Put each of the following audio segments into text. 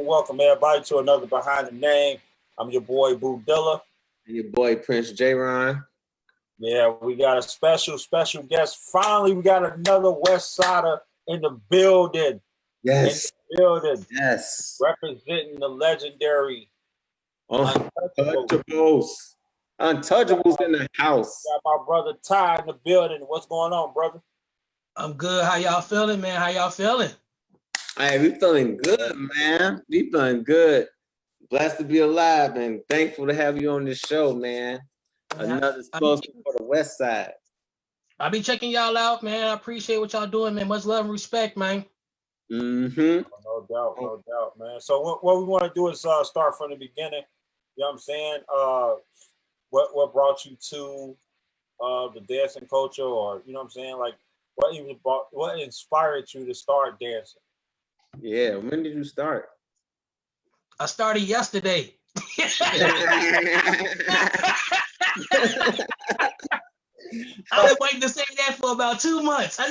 Welcome everybody to another Behind the Name. I'm your boy Boo Dilla. And your boy Prince J-Ron. Yeah, we got a special guest. Finally, we got another Westsider in the building. Yes. Yes. Representing the legendary Untouchables. Untouchables in the house. Got my brother Ty in the building. What's going on, brother? I'm good. How y'all feeling, man? How y'all feeling? Hey, we feeling good, man. We feeling good. Blessed to be alive and thankful to have you on this show, man. Another spokesman for the Westside. I'll be checking y'all out, man. I appreciate what y'all doing, man. Much love and respect, man. Mm-hmm. No doubt, man. So what we want to do is start from the beginning. You know what I'm saying? What brought you to the dancing culture, or you know what I'm saying? Like what inspired you to start dancing? Yeah, when did you start? I started yesterday. I've been waiting to say that for about 2 months. Hey,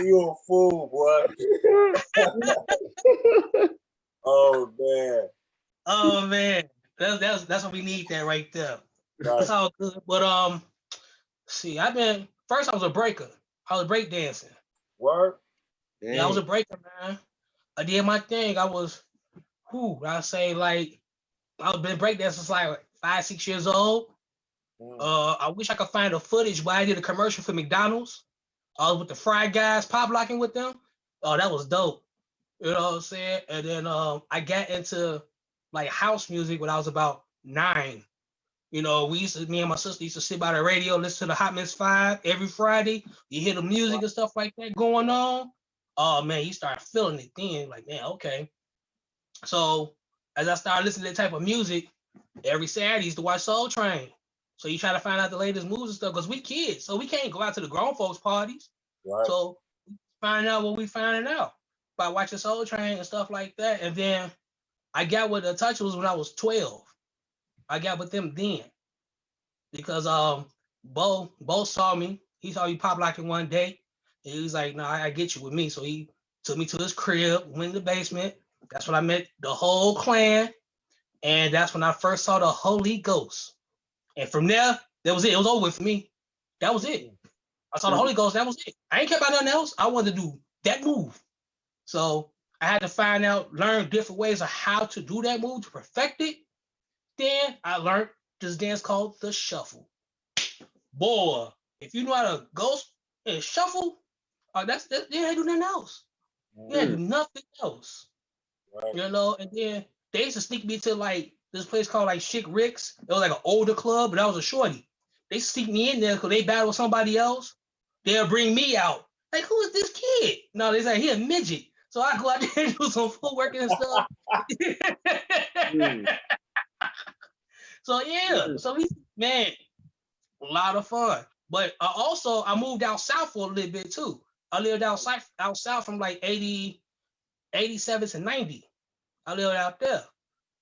you a fool, boy. Oh man. That's what we need that right there. Right. That's all good. But see, I was a breaker. I was break dancing. Word? Yeah, I was a breaker, man. I did my thing. I was been breakdancing since like 5-6 years old. I wish I could find the footage, but I did a commercial for McDonald's. I was with the Fry Guys, pop locking with them. Oh, that was dope. You know what I'm saying? And then I got into like house music when I was about 9. You know, me and my sister used to sit by the radio, listen to the Hot Mix 5 every Friday. You hear the music and stuff like that going on. Oh man, you start feeling it then. Like, man, okay. So as I started listening to that type of music, every Saturday I used to watch Soul Train. So you try to find out the latest moves and stuff, because we kids, so we can't go out to the grown folks parties. Right. So find out what we finding out by watching Soul Train and stuff like that. And then I got with the Untouchables when I was 12. I got with them then because Bo saw me. He saw me pop locking one day. And he was like, "No, I get you with me." So he took me to his crib, went in the basement. That's when I met the whole clan, and that's when I first saw the Holy Ghost. And from there, that was it. It was over with for me. That was it. I saw the Holy Ghost. That was it. I ain't care about nothing else. I wanted to do that move. So I had to learn different ways of how to do that move to perfect it. Then I learned this dance called the shuffle. Boy, if you know how to go and shuffle, that's you ain't do nothing else. You ain't do nothing else. Right. You know, and then they used to sneak me to like this place called like Chic Rick's. It was like an older club, but I was a shorty. They sneak me in there because they battle with somebody else. They'll bring me out. Like, who is this kid? No, they say he a midget. So I go out there and do some footwork and stuff. So yeah, man, a lot of fun. But also I moved out south for a little bit too. I lived out south from like 87 to 90. I lived out there.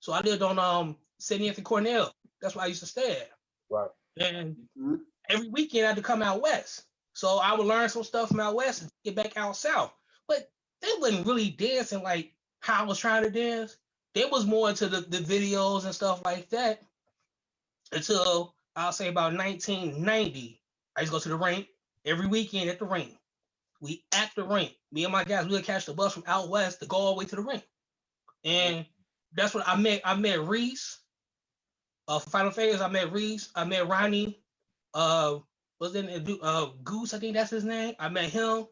So I lived on 70th and Cornell. That's where I used to stay at. Right. And every weekend I had to come out west. So I would learn some stuff from out west and get back out south. But they wasn't really dancing like how I was trying to dance. They was more into the videos and stuff like that. Until I'll say about 1990. I used to go to the rink every weekend at the rink. We at the rink. Me and my guys, we would catch the bus from out west to go all the way to the rink. And that's when I met Reese. For Final Phase, I met Reese. I met Ronnie. Goose, I think that's his name. I met him.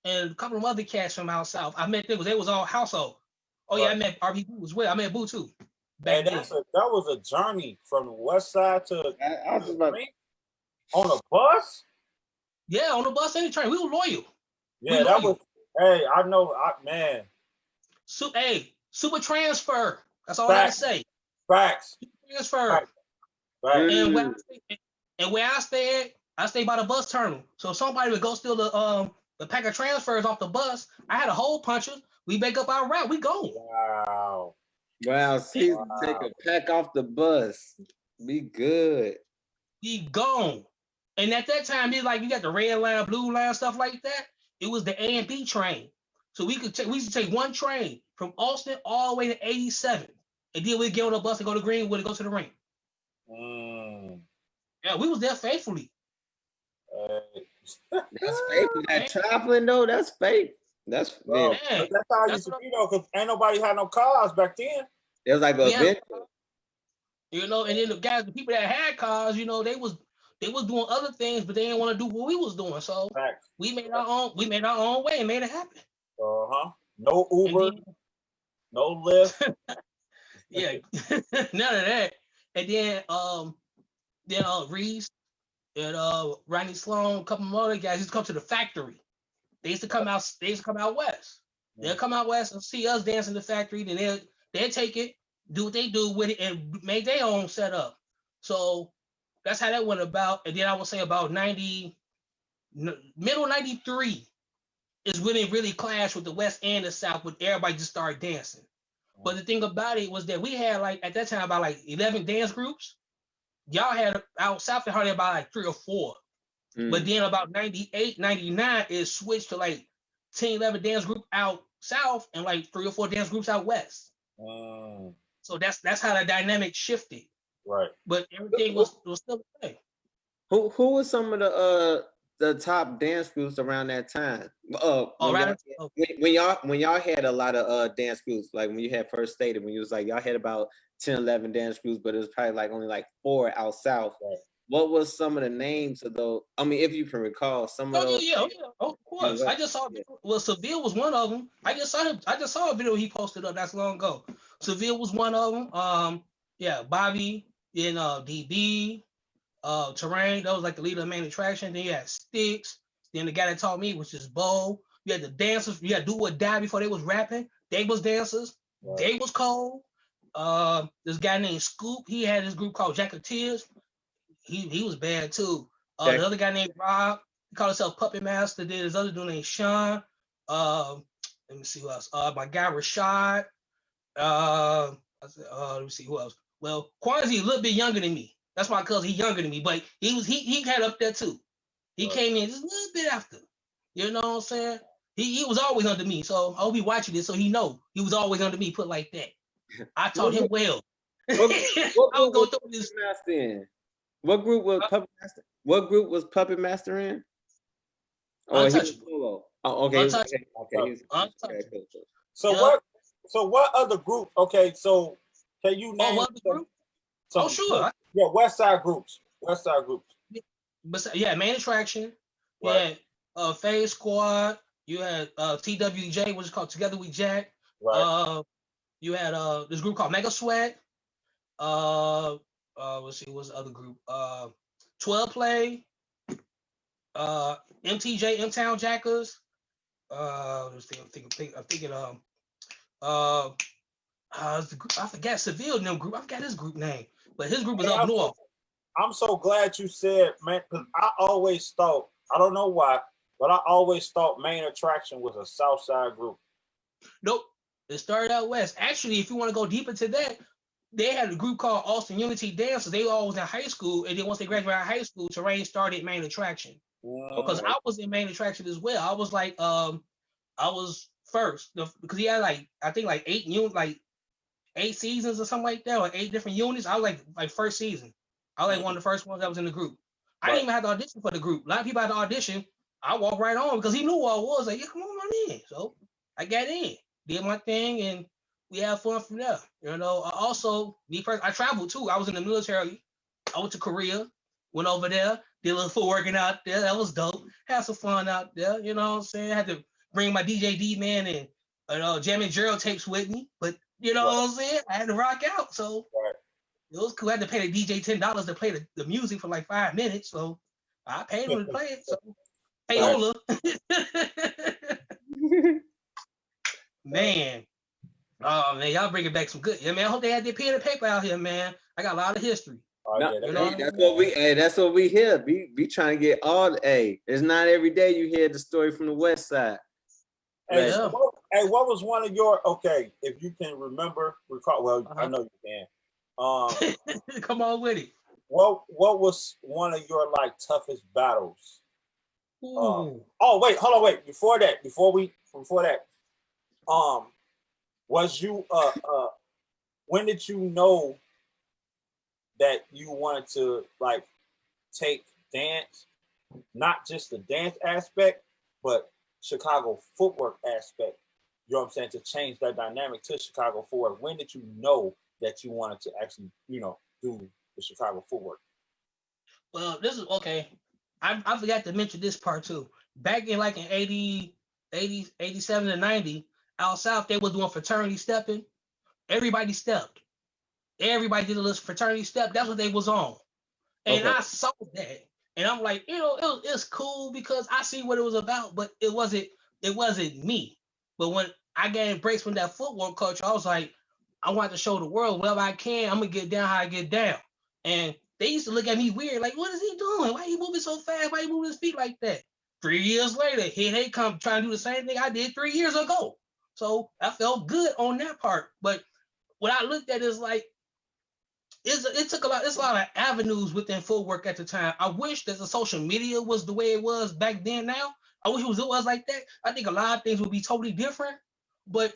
And a couple of other cats from out south. I met them because they was all household. Oh yeah, I met RB Boo as well. I met Boo too. Man, that was a journey from the west side to on a bus? Yeah, on the bus and the train. We were loyal. Yeah, that was. Hey, I know, man. Super transfer. That's all I gotta say. Facts. Super transfer. Facts. Right. And where I stay by the bus terminal. So if somebody would go steal the pack of transfers off the bus, I had a hole puncher. We make up our route. We go. Wow. Wow, see, take a pack off the bus. Be good. We gone. And at that time, it's like you got the red line, blue line, stuff like that. It was the A and B train. So we used to take one train from Austin all the way to 87. And then we'd get on the bus and go to Greenwood and go to the ring. Yeah, we was there faithfully. That's faithful. That traveling though, that's faith. That's how it used to be though, because ain't nobody had no cars back then. It was like an event. You know, and then the people that had cars, you know, they was doing other things, but they didn't want to do what we was doing. So we made our own way and made it happen. No Uber, no Lyft. Yeah, none of that. And then Reese and Ronnie Sloan, a couple more other guys used to come to the factory. They used to come out west. They'll come out west and see us dance in the factory, then they'll take it, do what they do with it, and make their own setup. So that's how that went about. And then I would say about middle 93 is when it really clashed with the West and the South, when everybody just started dancing. But the thing about it was that we had at that time about 11 dance groups. Y'all had out south and hardly about 3 or 4. But then about 98, 99, it switched to 10, 11 dance group out south and 3 or 4 dance groups out west. So that's how the dynamic shifted. Right. But everything was still the same. Who was some of the top dance groups around that time? When y'all had a lot of dance groups, like when you had first stated, when you was y'all had about 10, 11 dance groups, but it was probably only 4 out south. Right. What was some of the names of those? I mean, if you can recall some of those. Yeah, of course. I just saw. Well, Seville was one of them. I just saw a video he posted up that's long ago. Seville was one of them. Bobby, then DB, Terrain. That was the leader of Main Attraction. Then you had Sticks. Then the guy that taught me was just Bo. You had the dancers. You had Do or Die before they was rapping. They was dancers. Right. They was cold. This guy named Scoop. He had his group called Jack of Tears. He was bad too. The other guy named Rob, he called himself Puppet Master. Then his other dude named Sean. Let me see who else. My guy Rashad. Let me see who else. Well, Kwanzi a little bit younger than me. That's my cousin. He's younger than me, but he had up there too. He came in just a little bit after. You know what I'm saying? He was always under me. So I hope he watching this so he know he was always under me, put like that. I taught him well. What group was Master in? What group was Puppet Master? What group was Puppet Master in? Oh, he was solo. Oh, okay. Okay. So what other group? Okay, so can you name what other group? Sure. Yeah, Westside groups. But yeah, Main Attraction. Right. Yeah, Phase Squad. You had TWJ, which is called Together We Jack. Right. You had this group called Mega Sweat. Let's see, what's the other group? 12 Play, MTJ, M-Town Jackers. I'm thinking I forgot Seville name group. I forgot his group name, but his group was up north. I'm so glad you said, man, because I always thought, I don't know why, but I always thought Main Attraction was a South Side group. Nope, it started out west. Actually, if you want to go deeper to that, they had a group called Austin Unity Dancers. They all was in high school, and then once they graduated high school, Terrain started Main Attraction. Because I was in Main Attraction as well. I was I was first because he had I think 8 seasons or something like that, or 8 different units. I was like first season. I was one of the first ones that was in the group. I didn't even have to audition for the group. A lot of people had to audition. I walked right on because he knew who I was. Yeah, come on in. So I got in, did my thing, and we had fun from there. You know, also, me first, I traveled too. I was in the military. I went to Korea, went over there, did a little footworking out there. That was dope. Had some fun out there. You know what I'm saying? I had to bring my DJ D-Man and Jam and Gerald tapes with me. But you know what I'm saying? I had to rock out. So it was cool. I had to pay the DJ $10 to play the music for 5 minutes. So I paid him to play it. So payola. Man. Oh man, y'all bringing back some good. Yeah, man. I hope they had their pen and paper out here, man. I got a lot of history. That's what we hear. We trying to get all it's not every day you hear the story from the West Side. Hey, so what was one of your if you can recall, well, I know you can. Come on with it. What was one of your like toughest battles? Wait, hold on, wait. Before that, was you when did you know that you wanted to like take dance, not just the dance aspect, but Chicago footwork aspect? You know what I'm saying? To change that dynamic to Chicago footwork. When did you know that you wanted to actually, do the Chicago footwork? Well, this is okay. I forgot to mention this part too. Back in like in 80, 87 and 90, out south, they were doing fraternity stepping. Everybody stepped. Everybody did a little fraternity step. That's what they was on. And I saw that. And I'm like, it's cool because I see what it was about, but it wasn't me. But when I got embraced from that footwork culture, I was like, I want to show the world wherever I can, I'm gonna get down how I get down. And they used to look at me weird, like, what is he doing? Why are you moving so fast? Why are you moving his feet like that? 3 years later, here they come trying to do the same thing I did 3 years ago. So I felt good on that part. But what I looked at is like, it's a lot of avenues within footwork at the time. I wish that the social media was the way it was back then now. I wish it was like that. I think a lot of things would be totally different. But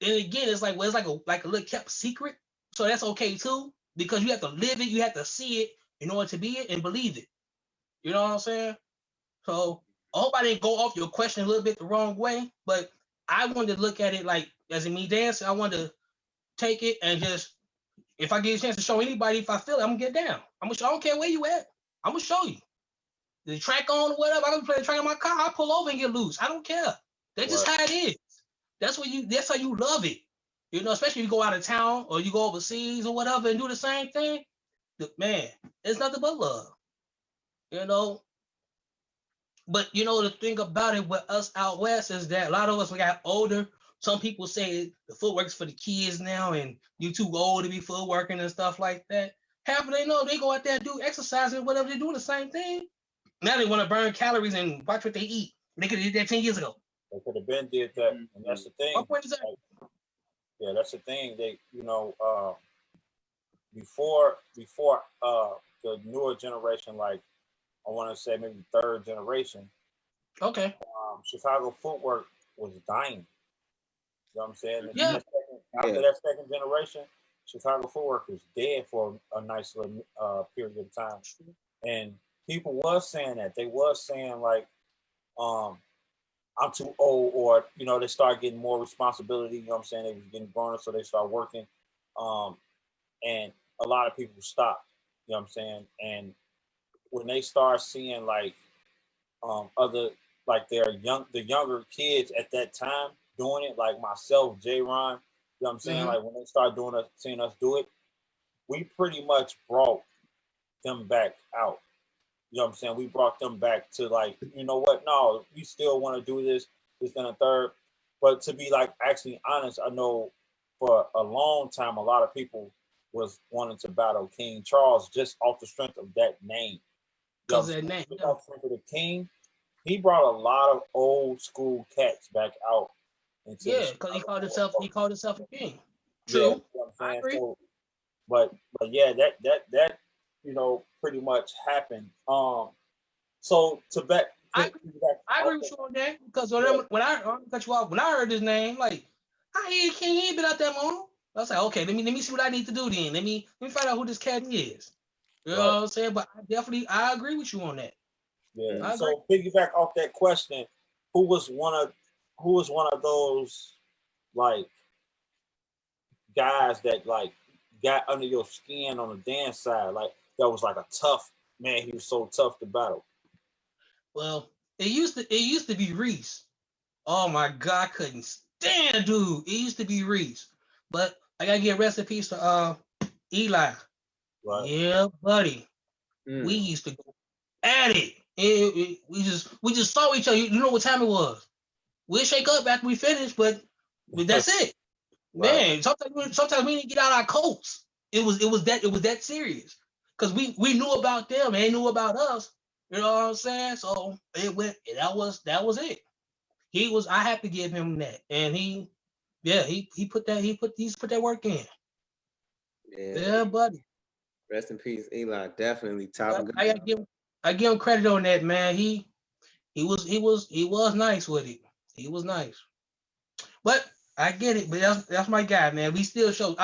then again, it's like, well, it's like a little kept secret. So that's okay too, because you have to live it, you have to see it in order to be it and believe it. You know what I'm saying? So I hope I didn't go off your question a little bit the wrong way, but I wanted to look at it like, as in me dancing, I wanted to take it and just, if I get a chance to show anybody, if I feel it, I'm gonna get down. I don't care where you at. I'm gonna show you. The track on or whatever, I'm gonna play the track in my car, I pull over and get loose. I don't care. That's just how it is. That's how you love it. Especially if you go out of town or you go overseas or whatever and do the same thing. Man, it's nothing but love. But the thing about it with us out west is that a lot of us, we got older. Some people say the footwork's for the kids now and you too old to be footworking and stuff like that. Half of they know they go out there and do exercise and whatever, they're doing the same thing. Now they want to burn calories and watch what they eat. They could have did that 10 years ago. They could have been did that. And that's the thing. Yeah, that's the thing. They, before the newer generation, like I want to say maybe third generation. Okay. Chicago footwork was dying. You know what I'm saying? Yeah. After that second generation, Chicago footwork was dead for a nice little period of time. And people was saying that. They was saying like, I'm too old, or they start getting more responsibility. You know what I'm saying? They was getting grown up, so they start working. And a lot of people stopped. You know what I'm saying? And when they start seeing like other like the younger kids at that time doing it, like myself, J. Ron, you know what I'm saying? Like when they start seeing us do it, we pretty much brought them back out. You know what I'm saying? We brought them back to like, you know what? No, we still want to do this and a third. But to be like actually honest, I know for a long time, a lot of people was wanting to battle King Charles just off the strength of that name. Because that name. Off the strength of the King, he brought a lot of old school cats back out. Because he called himself a king. True. Yeah, you know what I'm saying? I agree. So, but yeah, that pretty much happened. So to back. I agree with you on that because when I heard his name, like, he ain't been out that long. I was like, okay, let me see what I need to do then. Let me find out who this cat is. You know what I'm saying? But I agree with you on that. Yeah. So piggyback off that question, who was one of those like guys that like got under your skin on the dance side, like that was like a tough man? He was so tough to battle. Well, it used to be Reese. Oh my God, I couldn't stand dude. It used to be Reese, but I gotta give recipes to Eli. Right. Yeah, buddy. We used to go at it. We just saw each other. You know what time it was. We'll shake up after we finish, but that's it. Right. Man, sometimes we didn't get out our coats. It was that serious. because we knew about them and they knew about us. You know what I'm saying? So it went. That was it. I have to give him that, and he put that work in. Yeah, buddy. Rest in peace, Eli. Definitely top. I give him credit on that, man. He was nice with it. He was nice. But I get it, but that's my guy, man. I still show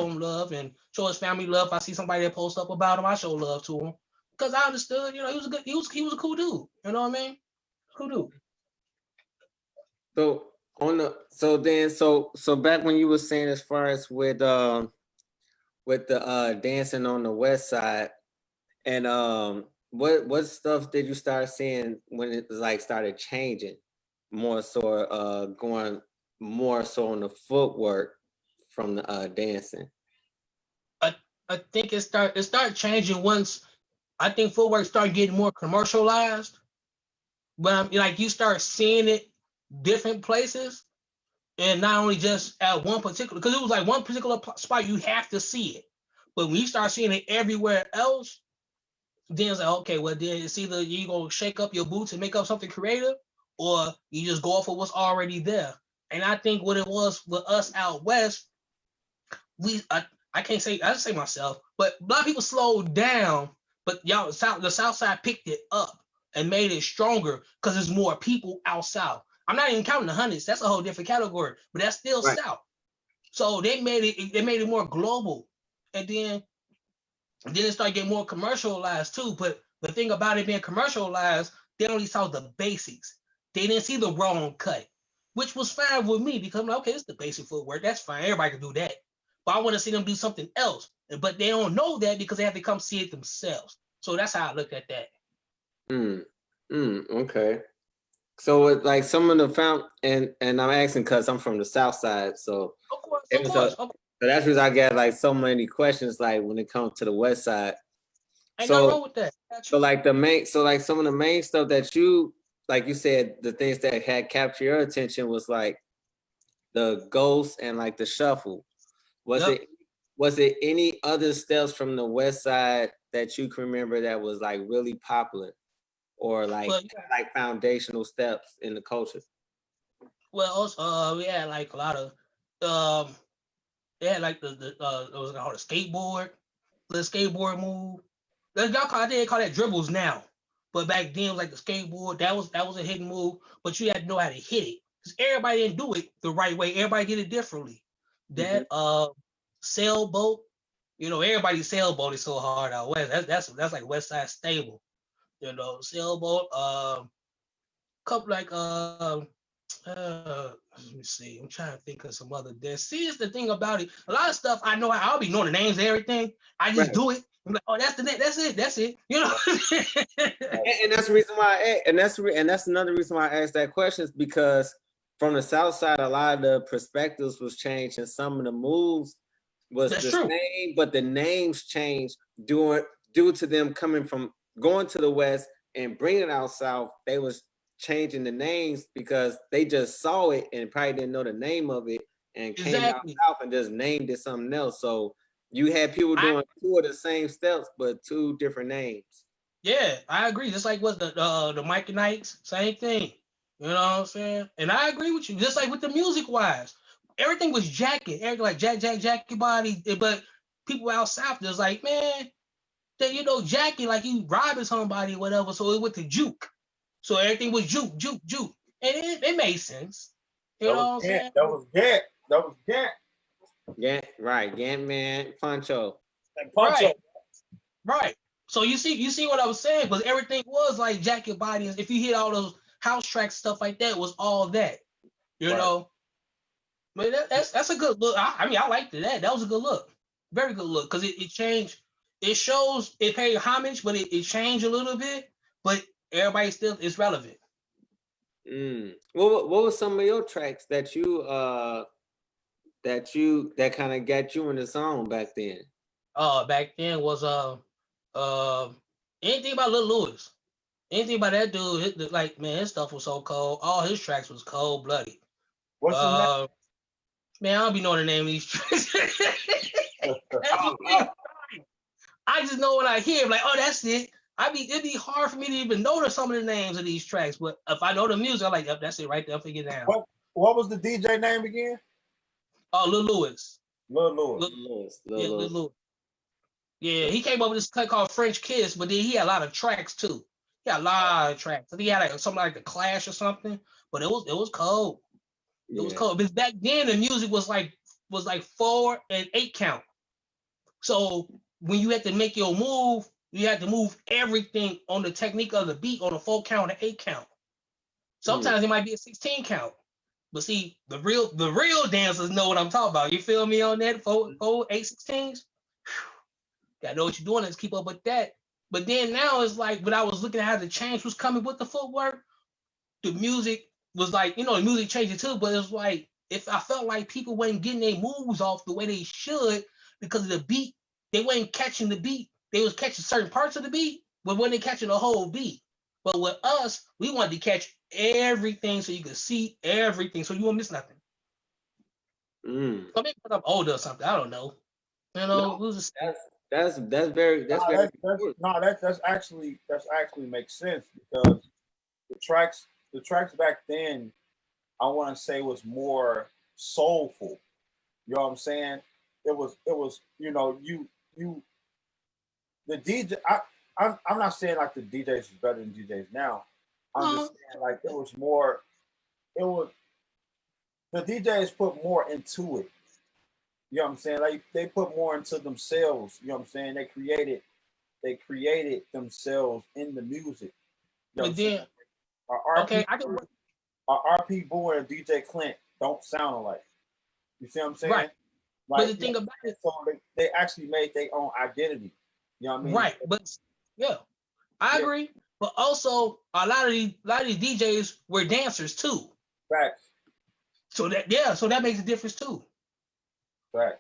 him love and show his family love. If I see somebody that posts up about him, I show love to him. Because I understood, he was a cool dude. You know what I mean? Cool dude. So back when you were saying as far as with the dancing on the West Side, and what stuff did you start seeing when it like started changing more so going more so on the footwork from the dancing? I think it started changing once I think footwork started getting more commercialized. But like you start seeing it different places, and not only just at one particular, because it was like one particular spot you have to see it. But when you start seeing it everywhere else, then it's like, okay, well then it's either you gonna shake up your boots and make up something creative, or you just go off of what's already there. And I think what it was with us out west, I can't say, I just say myself, but a lot of people slowed down, but the South Side picked it up and made it stronger because there's more people out South. I'm not even counting the hundreds. That's a whole different category, but that's still right. South. So they made it more global. And then it started getting more commercialized too. But the thing about it being commercialized, they only saw the basics. They didn't see the wrong cut, which was fine with me because I'm like, okay, it's the basic footwork. That's fine. Everybody can do that. But I want to see them do something else. But they don't know that because they have to come see it themselves. So that's how I looked at that. Okay. So like some of the and I'm asking because I'm from the South Side, so of course. So that's because I get like so many questions like when it comes to the West Side. Ain't nothing wrong with that. So like some of the main stuff that you like you said, the things that had captured your attention was like the ghost and like the shuffle. Was it any other steps from the West Side that you can remember that was like really popular? Or like foundational steps in the culture? Well, also, we had like a lot of they had like the was called a skateboard, the skateboard move. They call that dribbles now, but back then like the skateboard that was a hidden move, but you had to know how to hit it because everybody didn't do it the right way. Everybody did it differently. That sailboat, everybody's sailboat is so hard out west. That's like West Side stable. Sailboat, couple like let me see. I'm trying to think of some other dance. See, it's the thing about it. A lot of stuff I know. I'll be knowing the names and everything. I just do it. I'm like, oh, that's it. And that's the reason why. And that's another reason why I asked that question is because from the South Side, a lot of the perspectives was changed, and some of the moves was the same, but the names changed due to them coming from going to the West and bringing it out South. They was changing the names because they just saw it and probably didn't know the name of it and came out South and just named it something else. So you had people doing two of the same steps, but two different names. Yeah, I agree. Just like what the Mikey Knights, same thing. You know what I'm saying? And I agree with you. Just like with the music wise, everything was jacket. Everything like jacket body. But people out South, there's like, man, Jackie, like he robbing somebody or whatever, so it went to juke. So everything was juke. And it made sense. You know what I'm saying? That was Gant. Yeah, right. Gant Man, Poncho. And Poncho. Right. So you see what I was saying? But everything was like jacket body. If you hit all those house tracks, stuff like that, was all that. You know? But that's a good look. I mean, I liked that. That was a good look. Very good look. Because it changed. It shows it paid homage, but it changed a little bit, but everybody still is relevant. What were some of your tracks that kind of got you in the song back then? Back then was anything about Lil Louis. Anything about that dude, like, man, his stuff was so cold. All his tracks was cold blooded. What's his name? Man, I don't be knowing the name of these tracks. I just know when I hear it, like, oh, that's it. It'd be hard for me to even notice some of the names of these tracks, but if I know the music, I'm like, yep, that's it right there. Figure it down. What was the DJ name again? Oh, Lil Lewis. Lil Lewis. Lil Lewis. Yeah, he came up with this cut called French Kiss, but then he had a lot of tracks too. He had a lot of tracks. I think he had like something like The Clash or something, but it was cold. It was cold. Because back then the music was like 4 and 8 count. So when you had to make your move, you had to move everything on the technique of the beat on a 4 count and 8 count. Sometimes it might be a 16 count. But see, the real dancers know what I'm talking about. You feel me on that? 4, 8, 16s? Gotta know what you're doing. Let's keep up with that. But then now it's like when I was looking at how the change was coming with the footwork, the music was like, the music changed too, but it's like if I felt like people weren't getting their moves off the way they should because of the beat, they weren't catching the beat. They was catching certain parts of the beat, but when they catching the whole beat. But with us, we wanted to catch everything so you could see everything, so you won't miss nothing. So maybe because I'm older or something, I don't know. That's actually makes sense because the tracks back then, I want to say was more soulful. You know what I'm saying? It was the DJ. I'm not saying like the DJs is better than DJs now. I'm just saying like the DJs put more into it. You know what I'm saying? Like they put more into themselves. You know what I'm saying? They created themselves in the music. You know but then, RP Boy and DJ Clint don't sound alike. You see what I'm saying? Right. Like, but the thing about it, so they actually made their own identity. You know what I mean? Right. But yeah, I agree. But also a lot of these DJs were dancers too. Facts. So that makes a difference too. Right.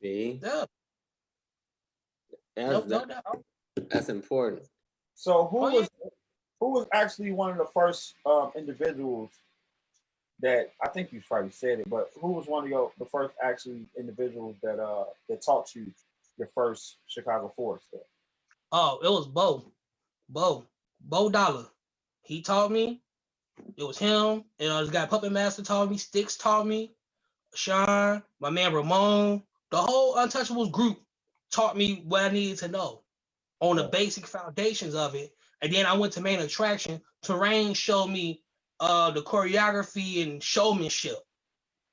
See? Yeah. That's important. So who was actually one of the first individuals that I think you probably said it, but who was one of the first actually individuals that taught you your first Chicago 4 step? Oh, it was Bo Dollar. He taught me. It was him. And this guy Puppet Master taught me. Sticks taught me. Sean, my man Ramon, the whole Untouchables group taught me what I needed to know on the basic foundations of it. And then I went to main attraction. Terrain showed me the choreography and showmanship.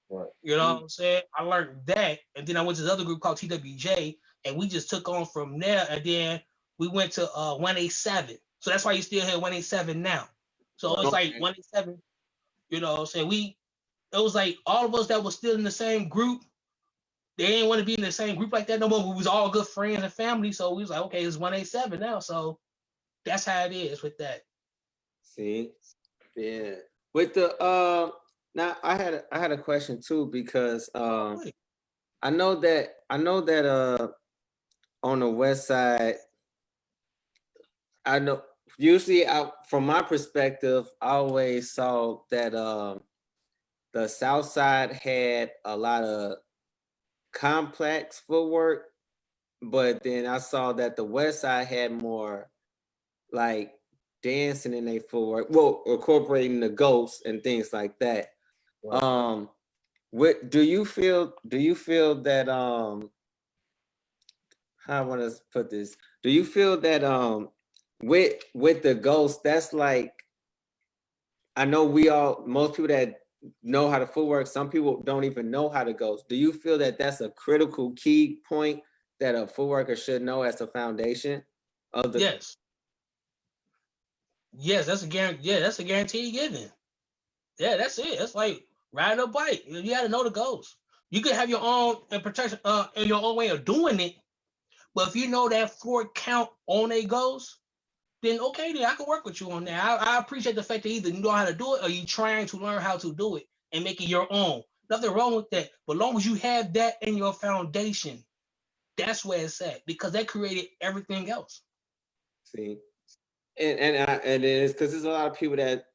Right. You know what I'm saying? I learned that. And then I went to this other group called TWJ, and we just took on from there. And then we went to 187. So that's why you still hear 187 now. So it's like 187, you know what I'm saying? It was like all of us that was still in the same group, they didn't want to be in the same group like that no more. We was all good friends and family. So we was like, okay, it's 187 now. So that's how it is with that. See? Yeah. With the now I had a question too, because I know that on the West Side, I know usually from my perspective, I always saw that the South Side had a lot of complex footwork, but then I saw that the West Side had more like dancing in their footwork, well, incorporating the ghosts and things like that. Right. What do you feel that how I want to put this? Do you feel that with the ghosts, that's like, I know most people that know how to footwork, some people don't even know how to ghost. Do you feel that that's a critical key point that a footworker should know as a foundation of the? Yes, that's a guarantee. Yeah, that's a guarantee given. Yeah, that's it. It's like riding a bike. You got to know the ghost. You could have your own protection, and your own way of doing it, but if you know that 4 count on a ghost, then okay, then I can work with you on that. I appreciate the fact that either you know how to do it or you trying to learn how to do it and make it your own. Nothing wrong with that. But as long as you have that in your foundation, that's where it's at, because that created everything else. See, and it's because there's a lot of people that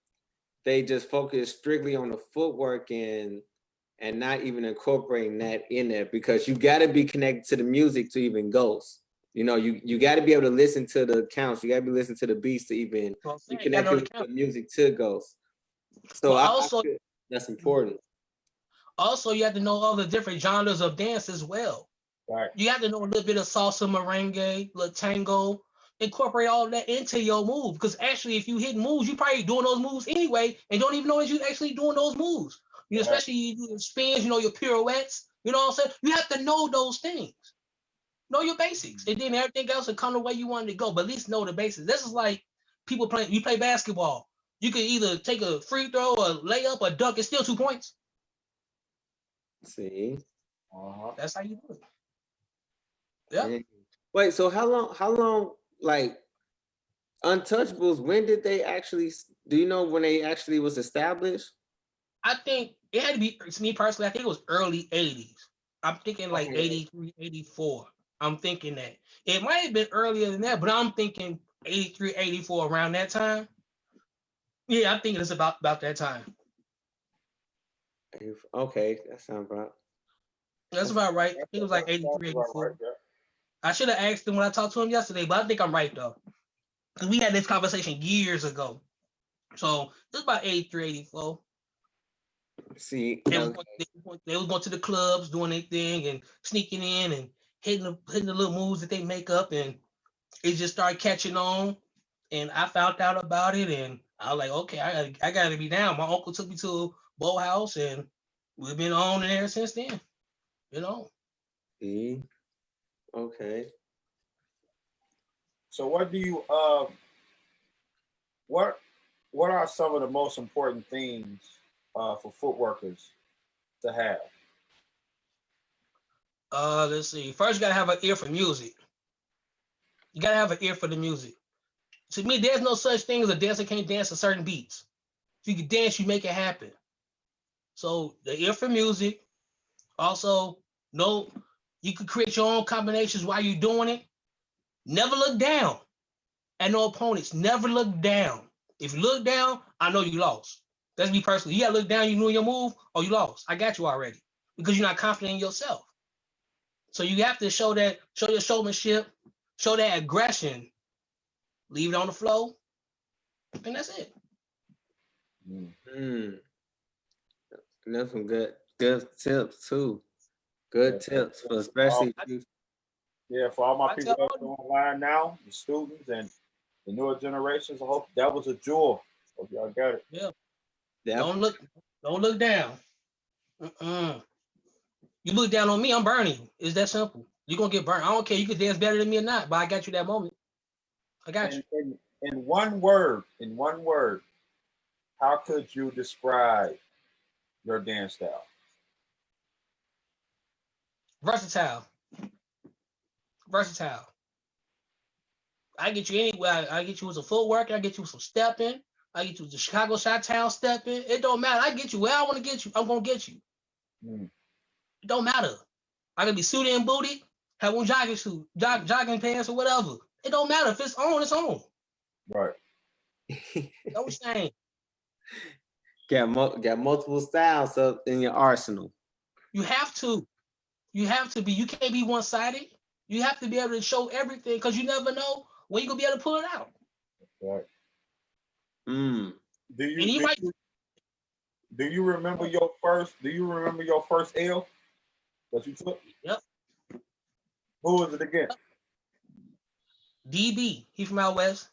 they just focus strictly on the footwork and not even incorporating that in there, because you got to be connected to the music to even ghost. You know, you got to be able to listen to the counts. You got to be listening to the beats to even be connected with the music to Ghost. So I feel that's important. Also, you have to know all the different genres of dance as well. Right. You have to know a little bit of salsa, merengue, little tango. Incorporate all that into your move, because actually, if you hit moves, you probably doing those moves anyway, and don't even know that you actually doing those moves. You especially you do your spins, you know, your pirouettes. You know what I'm saying? You have to know those things. Know your basics, and then everything else will come the way you want it to go. But at least know the basics. This is like people playing. You play basketball. You can either take a free throw, or layup, or dunk. It's still 2 points. See, that's how you do it. Yeah. Wait. So how long? Like Untouchables. When did they actually? Do you know when they actually was established? I think it had to be. To me personally, I think it was early '80s. I'm thinking like 83, 84. I'm thinking that it might have been earlier than that, but I'm thinking 83, 84 around that time. Yeah, I'm thinking it's about that time. Okay, that sounds about. That's about right. I think it was like 83, 84. Right, yeah. I should have asked him when I talked to him yesterday, but I think I'm right though. Because we had this conversation years ago. So it's about 83, 84. See, they was going to the clubs, doing their thing, and sneaking in and hitting the little moves that they make up, and it just started catching on. And I found out about it, and I was like, okay, I got to be down. My uncle took me to a boat house, and we've been on in there since then. You know. See, okay. So what do you what are some of the most important things for footworkers to have? Let's see. First, you gotta have an ear for music. You gotta have an ear for the music. To me, there's no such thing as a dancer can't dance to certain beats. If you can dance, you make it happen. So the ear for music. Also, you can create your own combinations while you're doing it. Never look down at no opponents. Never look down. If you look down, I know you lost. That's me personally. You gotta look down, you knew your move, or you lost. I got you already. Because you're not confident in yourself. So you have to show your showmanship, show that aggression, leave it on the flow, and that's it. That's some good tips too. Good tips for especially. For all my people that's online now, the students and the newer generations. I hope that was a jewel. Hope y'all got it. Yeah. Don't look down. You look down on me, I'm burning you. It's that simple. You're gonna get burned. I don't care. You could dance better than me or not, but I got you that moment. I got you. In one word, how could you describe your dance style? Versatile. I get you anywhere. I get you with some footwork. I get you with some stepping. I get you with the Chicago Chi-Town stepping. It don't matter. I get you where I want to get you. I'm gonna get you. It don't matter. I can be suited and booted, have one jogging suit, jogging pants or whatever. It don't matter. If it's on, it's on. Right. Don't saying. Got multiple styles up in your arsenal. You have to be. You can't be one-sided. You have to be able to show everything, because you never know when you're gonna be able to pull it out. Right. Do you remember your first L that you took? Yep. Who was it again? DB. He from out west.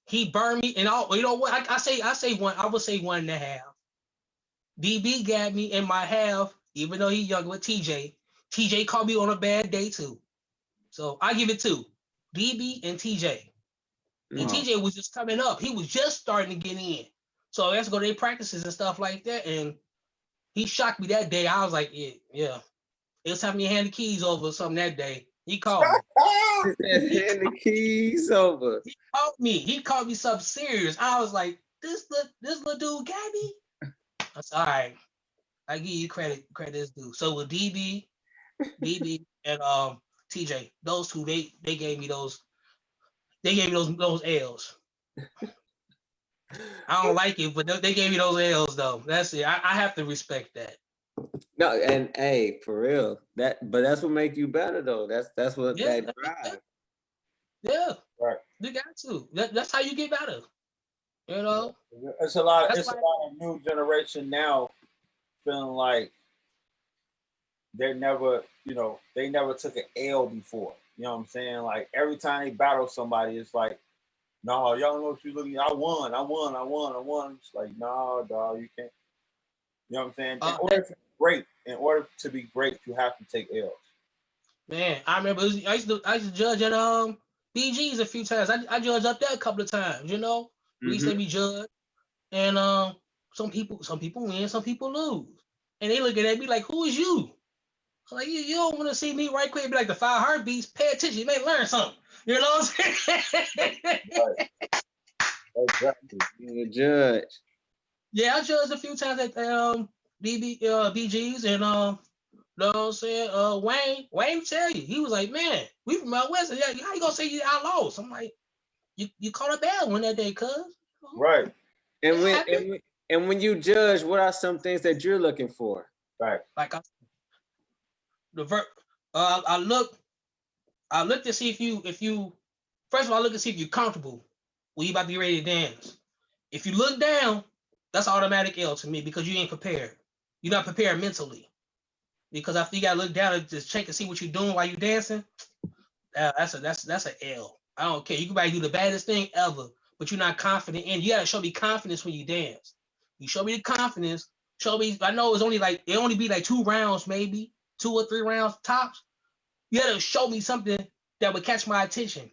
He burned me, and all. You know what? I say one. I would say 1.5. DB got me in my half, even though he's younger with TJ. TJ caught me on a bad day too. So I give it 2. DB and TJ. And TJ was just coming up. He was just starting to get in. So let's go to their practices and stuff like that. And he shocked me that day. I was like, yeah. It was time to hand the keys over or something that day. He called me. Hand the keys over. He called me something serious. I was like, this little dude got me. I said, all right. I give you credit is due. So with DB and TJ, those two, they gave me those L's. I don't like it, but they gave me those L's though. That's it. I have to respect that. No, and hey, for real, but that's what make you better though. That's what that drive. Yeah, Right. You got to. That's how you get better. You know, it's a lot. It's a lot of new generation now feeling like they never took an L before. You know what I'm saying? Like every time they battle somebody, it's like, no, y'all know what you looking at. I won. It's like, no, dog, you can't. You know what I'm saying? In order to be great, you have to take L's. Man, I remember I used to judge at BG's a few times. I judged up there a couple of times. You know, we used to be judged, and some people win, some people lose, and they look at me like, "Who is you?" I'm like, you don't want to see me right quick, be like the 5 heartbeats. Pay attention, you may learn something. You know what I'm saying? Right. Exactly. Being a judge. Yeah, I judged a few times at BG's, and you know what I'm saying? Wayne tell you, he was like, man, we from out west. Yeah, how you gonna say I lost? I'm like, you caught a bad one that day, cuz. Right. And when you judge, what are some things that you're looking for? Right. Like I look to see if you first of all, I look to see if you're comfortable when you about to be ready to dance. If you look down, that's automatic L to me because you ain't prepared. You're not prepared mentally. Because after you gotta look down and just check and see what you're doing while you're dancing, that's an L. I don't care. You can probably do the baddest thing ever, but you're not confident in. You gotta show me confidence when you dance. You show me the confidence. Show me. I know it only be like 2 rounds, maybe 2 or 3 rounds tops. You gotta show me something that would catch my attention.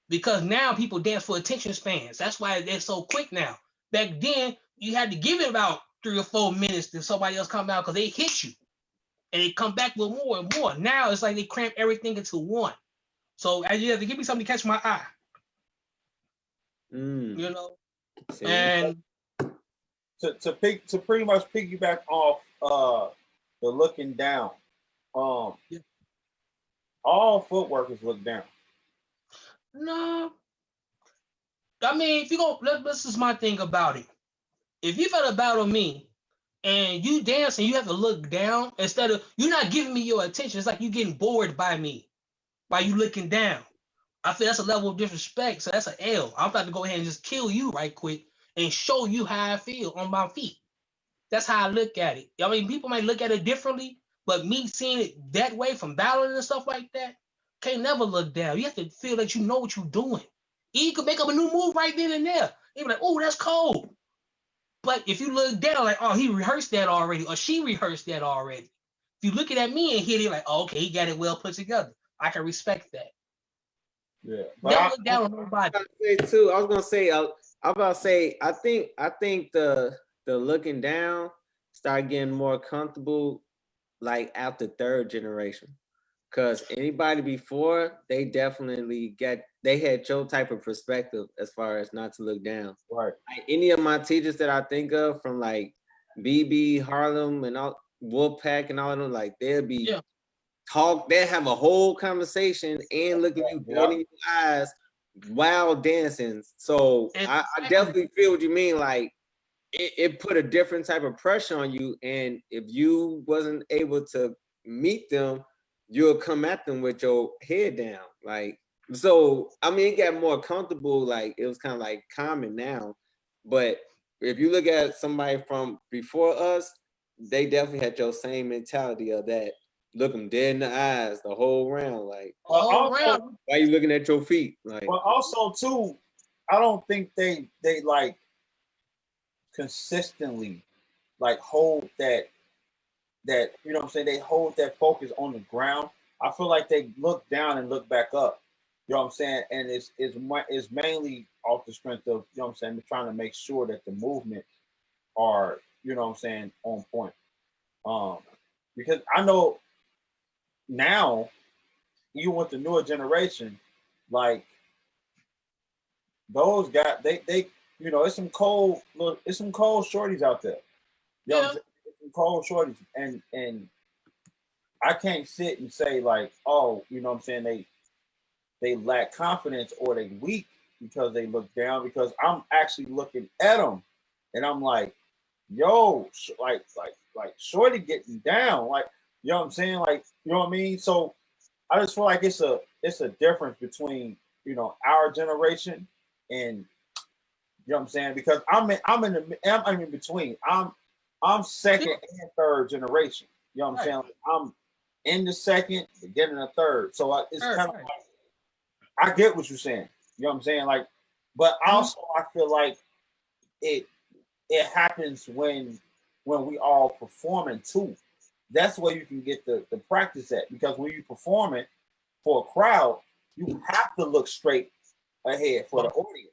Because now people dance for attention spans. That's why they're so quick now. Back then, you had to give it about 3 or 4 minutes to somebody else come out because they hit you. And they come back with more and more. Now it's like they cramp everything into one. So you have to give me something to catch my eye. You know? See? And to pretty much piggyback off the looking down. All footworkers look down. No. I mean, if you go, this is my thing about it. If you've had a battle me and you dance and you have to look down instead of, you're not giving me your attention. It's like you getting bored by me by you looking down. I feel that's a level of disrespect. So that's an L. I'm about to go ahead and just kill you right quick and show you how I feel on my feet. That's how I look at it. I mean, people might look at it differently, but me seeing it that way from battling and stuff like that, can't never look down. You have to feel that you know what you're doing. You could make up a new move right then and there. You be like, oh, that's cold. But if you look down, like, oh, he rehearsed that already, or she rehearsed that already. If you're looking at me and hit it, like, oh, okay, he got it well put together. I can respect that. Yeah. Never look down on nobody. I was gonna say, I think the looking down start getting more comfortable like after 3rd generation. Because anybody before, they definitely they had your type of perspective as far as not to look down. Right. Like any of my teachers that I think of from like BB, Harlem, and all Wolfpack and all of them, like they'll be they'll have a whole conversation and look at you dead in your eyes while dancing. So I definitely feel what you mean. Like it put a different type of pressure on you. And if you wasn't able to meet them, you'll come at them with your head down. Like, so, I mean, it got more comfortable. Like, it was kind of like common now. But if you look at somebody from before us, they definitely had your same mentality of that. Look them dead in the eyes the whole round. Like, why are you looking at your feet? Like, well, also, too, I don't think they like consistently like hold that you know what I'm saying, they hold that focus on the ground. I feel like they look down and look back up. You know what I'm saying? And it's mainly off the strength of, you know what I'm saying, trying to make sure that the movements are, you know what I'm saying, on point. Because I know now, even with the newer generation, like those guys, they you know, it's some cold shorties out there. You know what I'm saying? Some cold shorties, and I can't sit and say like, oh, you know what I'm saying, they lack confidence or they weak because they look down, because I'm actually looking at them and I'm like, yo, like Shorty getting down, like, you know what I'm saying, like, you know what I mean. So I just feel like it's a difference between, you know, our generation and, you know what I'm saying, because I'm in between. I'm second and third generation. You know what I'm saying? Like, I'm in the second, beginning the third. So it's kind of like, I get what you're saying. You know what I'm saying? Like, but also I feel like it happens when we all performing too. That's where you can get the practice at, because when you performing for a crowd, you have to look straight ahead for the audience.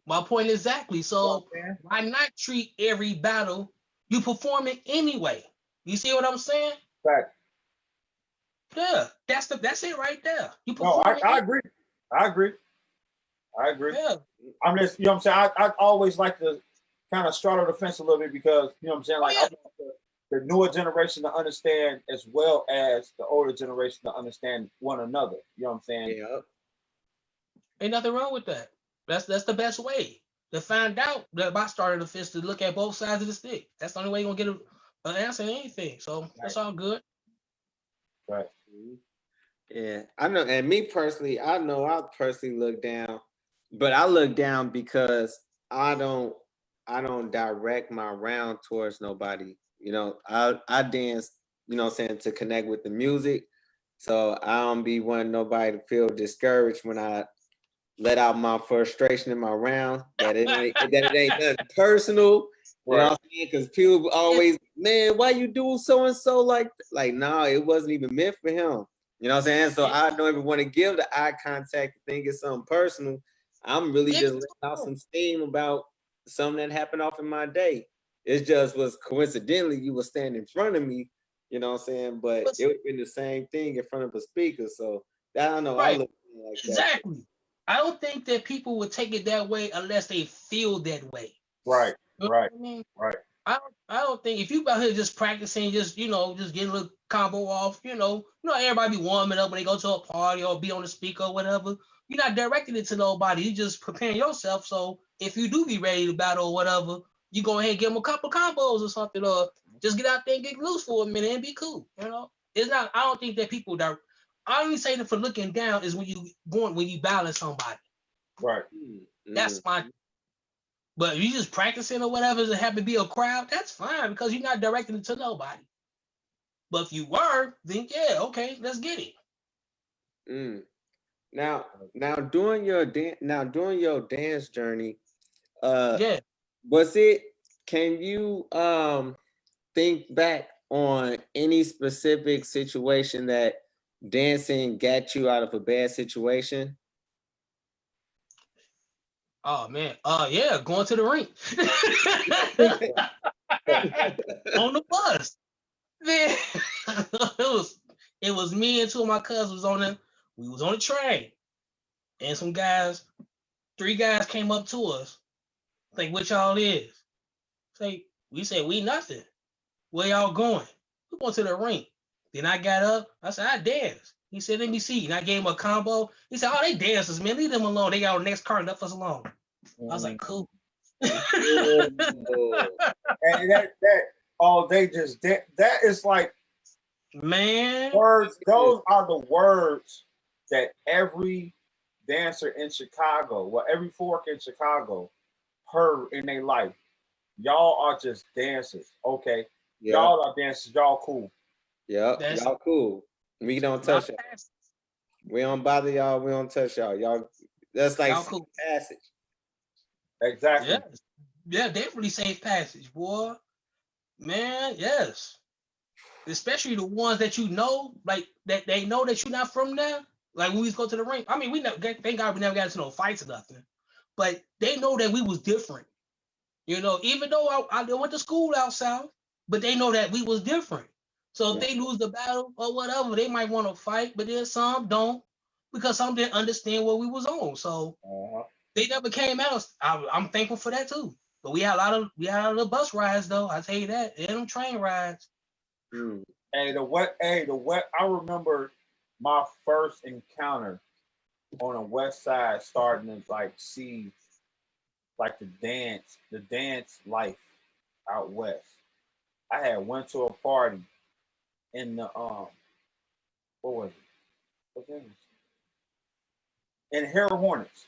My point exactly. So why not treat every battle you performing anyway? You see what I'm saying? Right. Yeah, that's it right there. You No, perform. I agree. I agree. Yeah. I'm just, you know what I'm saying, I always like to kind of straddle the fence a little bit, because, you know what I'm saying, like, I want the newer generation to understand as well as the older generation to understand one another. You know what I'm saying? Yeah. Ain't nothing wrong with that. That's the best way to find out about starting the fence, to look at both sides of the stick. That's the only way you're gonna get an answer to anything. So that's all good. Right. Yeah, I know. And me personally, I know I personally look down, but I look down because I don't direct my round towards nobody. You know, I dance, you know what I'm saying, to connect with the music. So I don't be wanting nobody to feel discouraged when I let out my frustration in my round. That it ain't nothing personal. You know what I'm saying? Because people always, man, why you do so and so like no, it wasn't even meant for him. You know what I'm saying? So I don't even want to give the eye contact, think it's something personal. I'm really just letting out some steam about something that happened off in my day. It just was coincidentally you were standing in front of me, you know what I'm saying? But it would have been the same thing in front of a speaker. So I don't know. Right. I look like exactly. that. I don't think that people would take it that way unless they feel that way. Right. You know right. I mean? Right. I don't think if you out here just practicing, just just getting a little combo off, everybody be warming up when they go to a party or be on the speaker or whatever. You're not directing it to nobody. You just preparing yourself. So if you do be ready to battle or whatever, you go ahead and give them a couple combos or something, or just get out there and get loose for a minute and be cool. It's not. I don't think that people that. I only say that for looking down is when you balance somebody. Right. That's my. But if you just practicing or whatever, it happen to be a crowd, that's fine because you're not directing it to nobody. But if you were, then yeah, okay, let's get it. Now during your dance journey, was it? Can you think back on any specific situation that dancing got you out of a bad situation? Oh man, yeah, going to the rink on the bus. Man, it was me and two of my cousins we was on the train, and some guys, 3 guys came up to us, like, what y'all is? We said we nothing. Where y'all going? We going to the rink. Then I got up. I said, I dance. He said, let me see. And I gave him a combo. He said, oh, they dancers, man. Leave them alone. They got our next car, left us alone. I was like, cool. And that is like, man, words. Those are the words that every dancer in Chicago, every fork in Chicago heard in their life. Y'all are just dancers. Okay. Yep. Y'all are dancers. Y'all cool. Yep. Y'all cool. We don't touch y'all. We don't bother y'all. We don't touch y'all. Y'all, that's like cool. Passage. Exactly. Yeah, definitely safe passage, boy. Man, yes. Especially the ones that like that they know that you're not from there. Like when we go to the rink. I mean, thank God we never got into no fights or nothing. But they know that we was different. Even though I went to school out south, but they know that we was different. So if they lose the battle or whatever, they might want to fight, but then some don't, because some didn't understand what we was on. So they never came out. I'm thankful for that too. But we had a lot of bus rides though. I tell you that, and them train rides. Hey, I remember my first encounter on a Westside, starting to like see like the dance life. out west. I had went to a party in the what was it? What's in it? In Hair Hornets.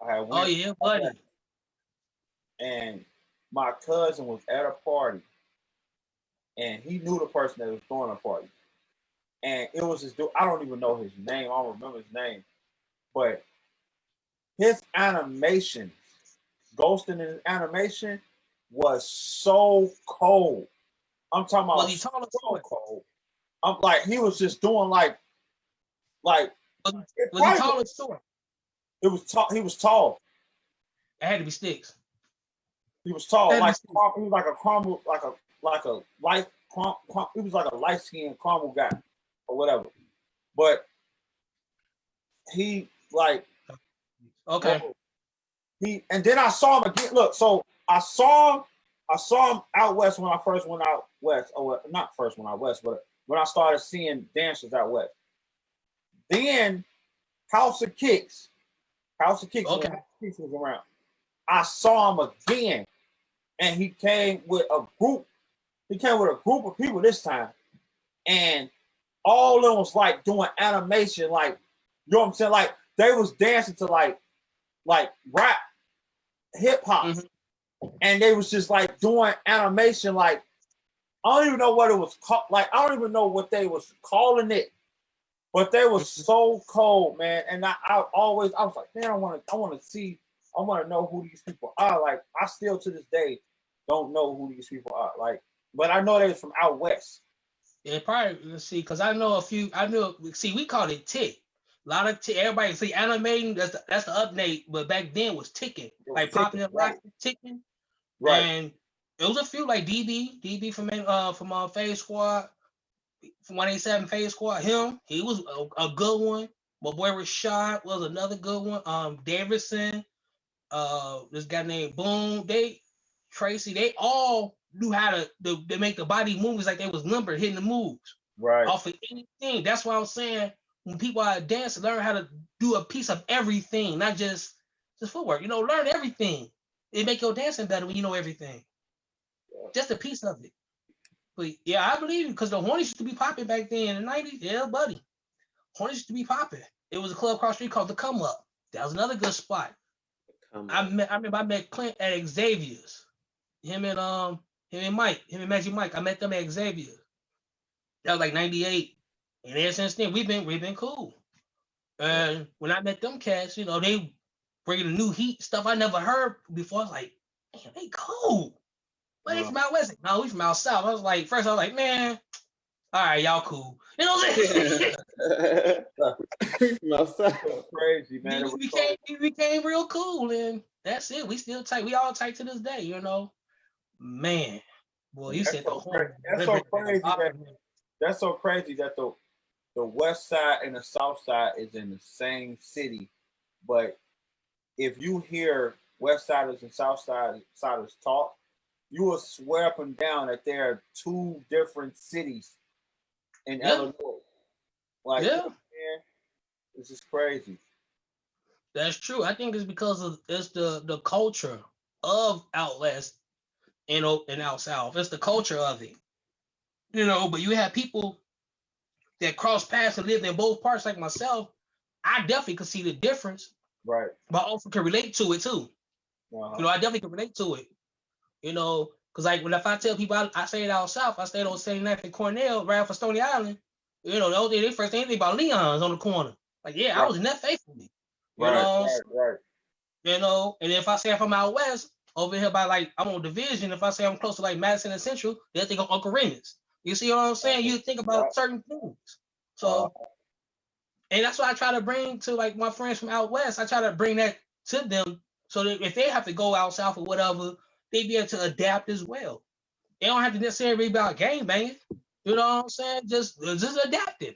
I had went. Oh yeah, buddy. And my cousin was at a party, and he knew the person that was throwing a party. And it was this dude. I don't even know his name. I don't remember his name, but his animation, ghosting in his animation, was so cold. I'm talking about he tall so cold. I'm like, he was just doing like. Was he tall or short? It was tall. He was tall. It had to be Sticks. He was tall, he was like a caramel, like a light. He was like a light skinned caramel guy, or whatever. But he like okay. And then I saw him again. Look, so I saw him out west when I first went out west, or not first went out west, but when I started seeing dancers out west. Then House of Kicks Okay. House of Kicks was around. I saw him again, and he came with a group. He came with a group of people this time, and all of them was like doing animation, like, you know what I'm saying? Like they was dancing to like rap, hip hop, and they was just like doing animation. Like I don't even know what it was called. Like I don't even know what they was calling it, but they was so cold, man. And I was like, man, I want to know who these people are. Like I still to this day don't know who these people are. Like, but I know they was from out west. Yeah, probably. Let's see, because I know a few. We called it tick. A lot of everybody see animating. That's the update, but back then was ticking, like popping up, right. Ticking. Right. And it was a few like DB from Phase Squad, from 187 Phase Squad. He was a good one. My boy Rashad was another good one. Davidson, this guy named Boone, Tracy, they all knew how to make the body moves like they was numbered, hitting the moves. Right. Off of anything. That's why I'm saying when people are dancing, learn how to do a piece of everything, not just footwork. Learn everything. It make your dancing better when you know everything. Yeah. Just a piece of it. But yeah, I believe it because the Hornets used to be popping back then in the 90s. Yeah, buddy. Hornets used to be popping. It was a club across the street called the Come Up. That was another good spot. I remember I met Clint at Xavier's. Him and Magic Mike. I met them at Xavier's. That was like 98. And ever since then, we've been cool. And when I met them cats, they bringing a new heat, stuff I never heard before. I was like, damn, they cool. But they from out west. No, we from out south. I was like, man, all right, y'all cool. You know what I'm saying? Crazy, man. We became real cool, and that's it. We still tight. We all tight to this day, Man, boy, you said the whole. That's so crazy. That's so crazy that the west side and the south side is in the same city, but if you hear west siders and south siders talk, you will swear up and down that there are two different cities in Illinois. Like, man, this is crazy. That's true. I think it's because it's the culture of out west and out south. It's the culture of it. But you have people that cross paths and live in both parts like myself. I definitely could see the difference. Right. But I also can relate to it too. Uh-huh. I definitely can relate to it. Because like if I tell people I stayed out south, I stayed on 79th and Cornell, right off of Stony Island. They first thing about Leon's on the corner. Like, yeah, right. I was in that faithfully. Right. And if I say if I'm out west, over here by like I'm on Division, if I say I'm close to like Madison and Central, they'll think of Uncle Remus. You see what I'm saying? You think about certain things. So, and that's what I try to bring to like my friends from out west. I try to bring that to them so that if they have to go out south or whatever, they be able to adapt as well. They don't have to necessarily be about gang banging. You know what I'm saying? Just adapting.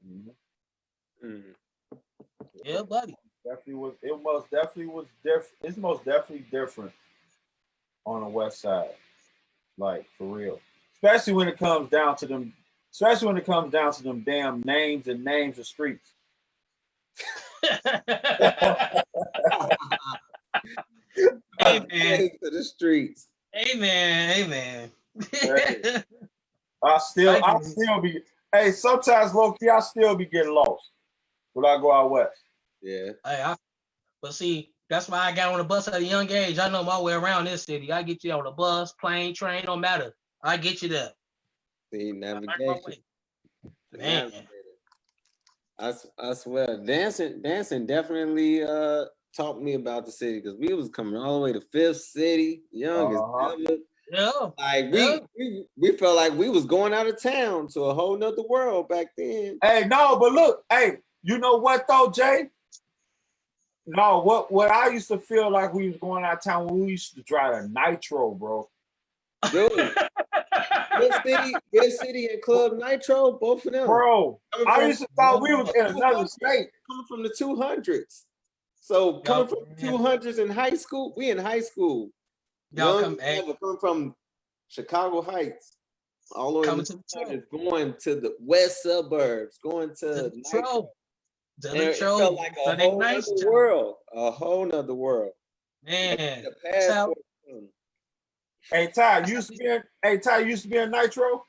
Mm-hmm. Yeah, buddy. It most definitely was different. It's most definitely different on the west side, like for real. Especially when it comes down to them damn names of streets. Hey man, to the streets. Hey man, still be. Hey, sometimes low key, I still be getting lost when I go out west. Yeah. But see, that's why I got on the bus at a young age. I know my way around this city. I get you on the bus, plane, train, don't matter. I get you there. See, navigation. Man. I swear, dancing definitely taught me about the city because we was coming all the way to Fifth City, youngest ever. Yeah. Like we felt like we was going out of town to a whole nother world back then. Hey, no, but look, hey, you know what though, Jay? No, what I used to feel like we was going out of town when we used to drive a Nitro, bro. Dude. Good City and Club Nitro, both of them. Bro, I used to thought we was in another state. Coming from the 200s. So coming from the 200s in high school, we in high school. Coming from Chicago Heights, all the way to the 200s, going to the west suburbs, going to Nitro. It felt like a whole nother world. A whole nother world. Man. Hey Ty, you used to be in Nitro?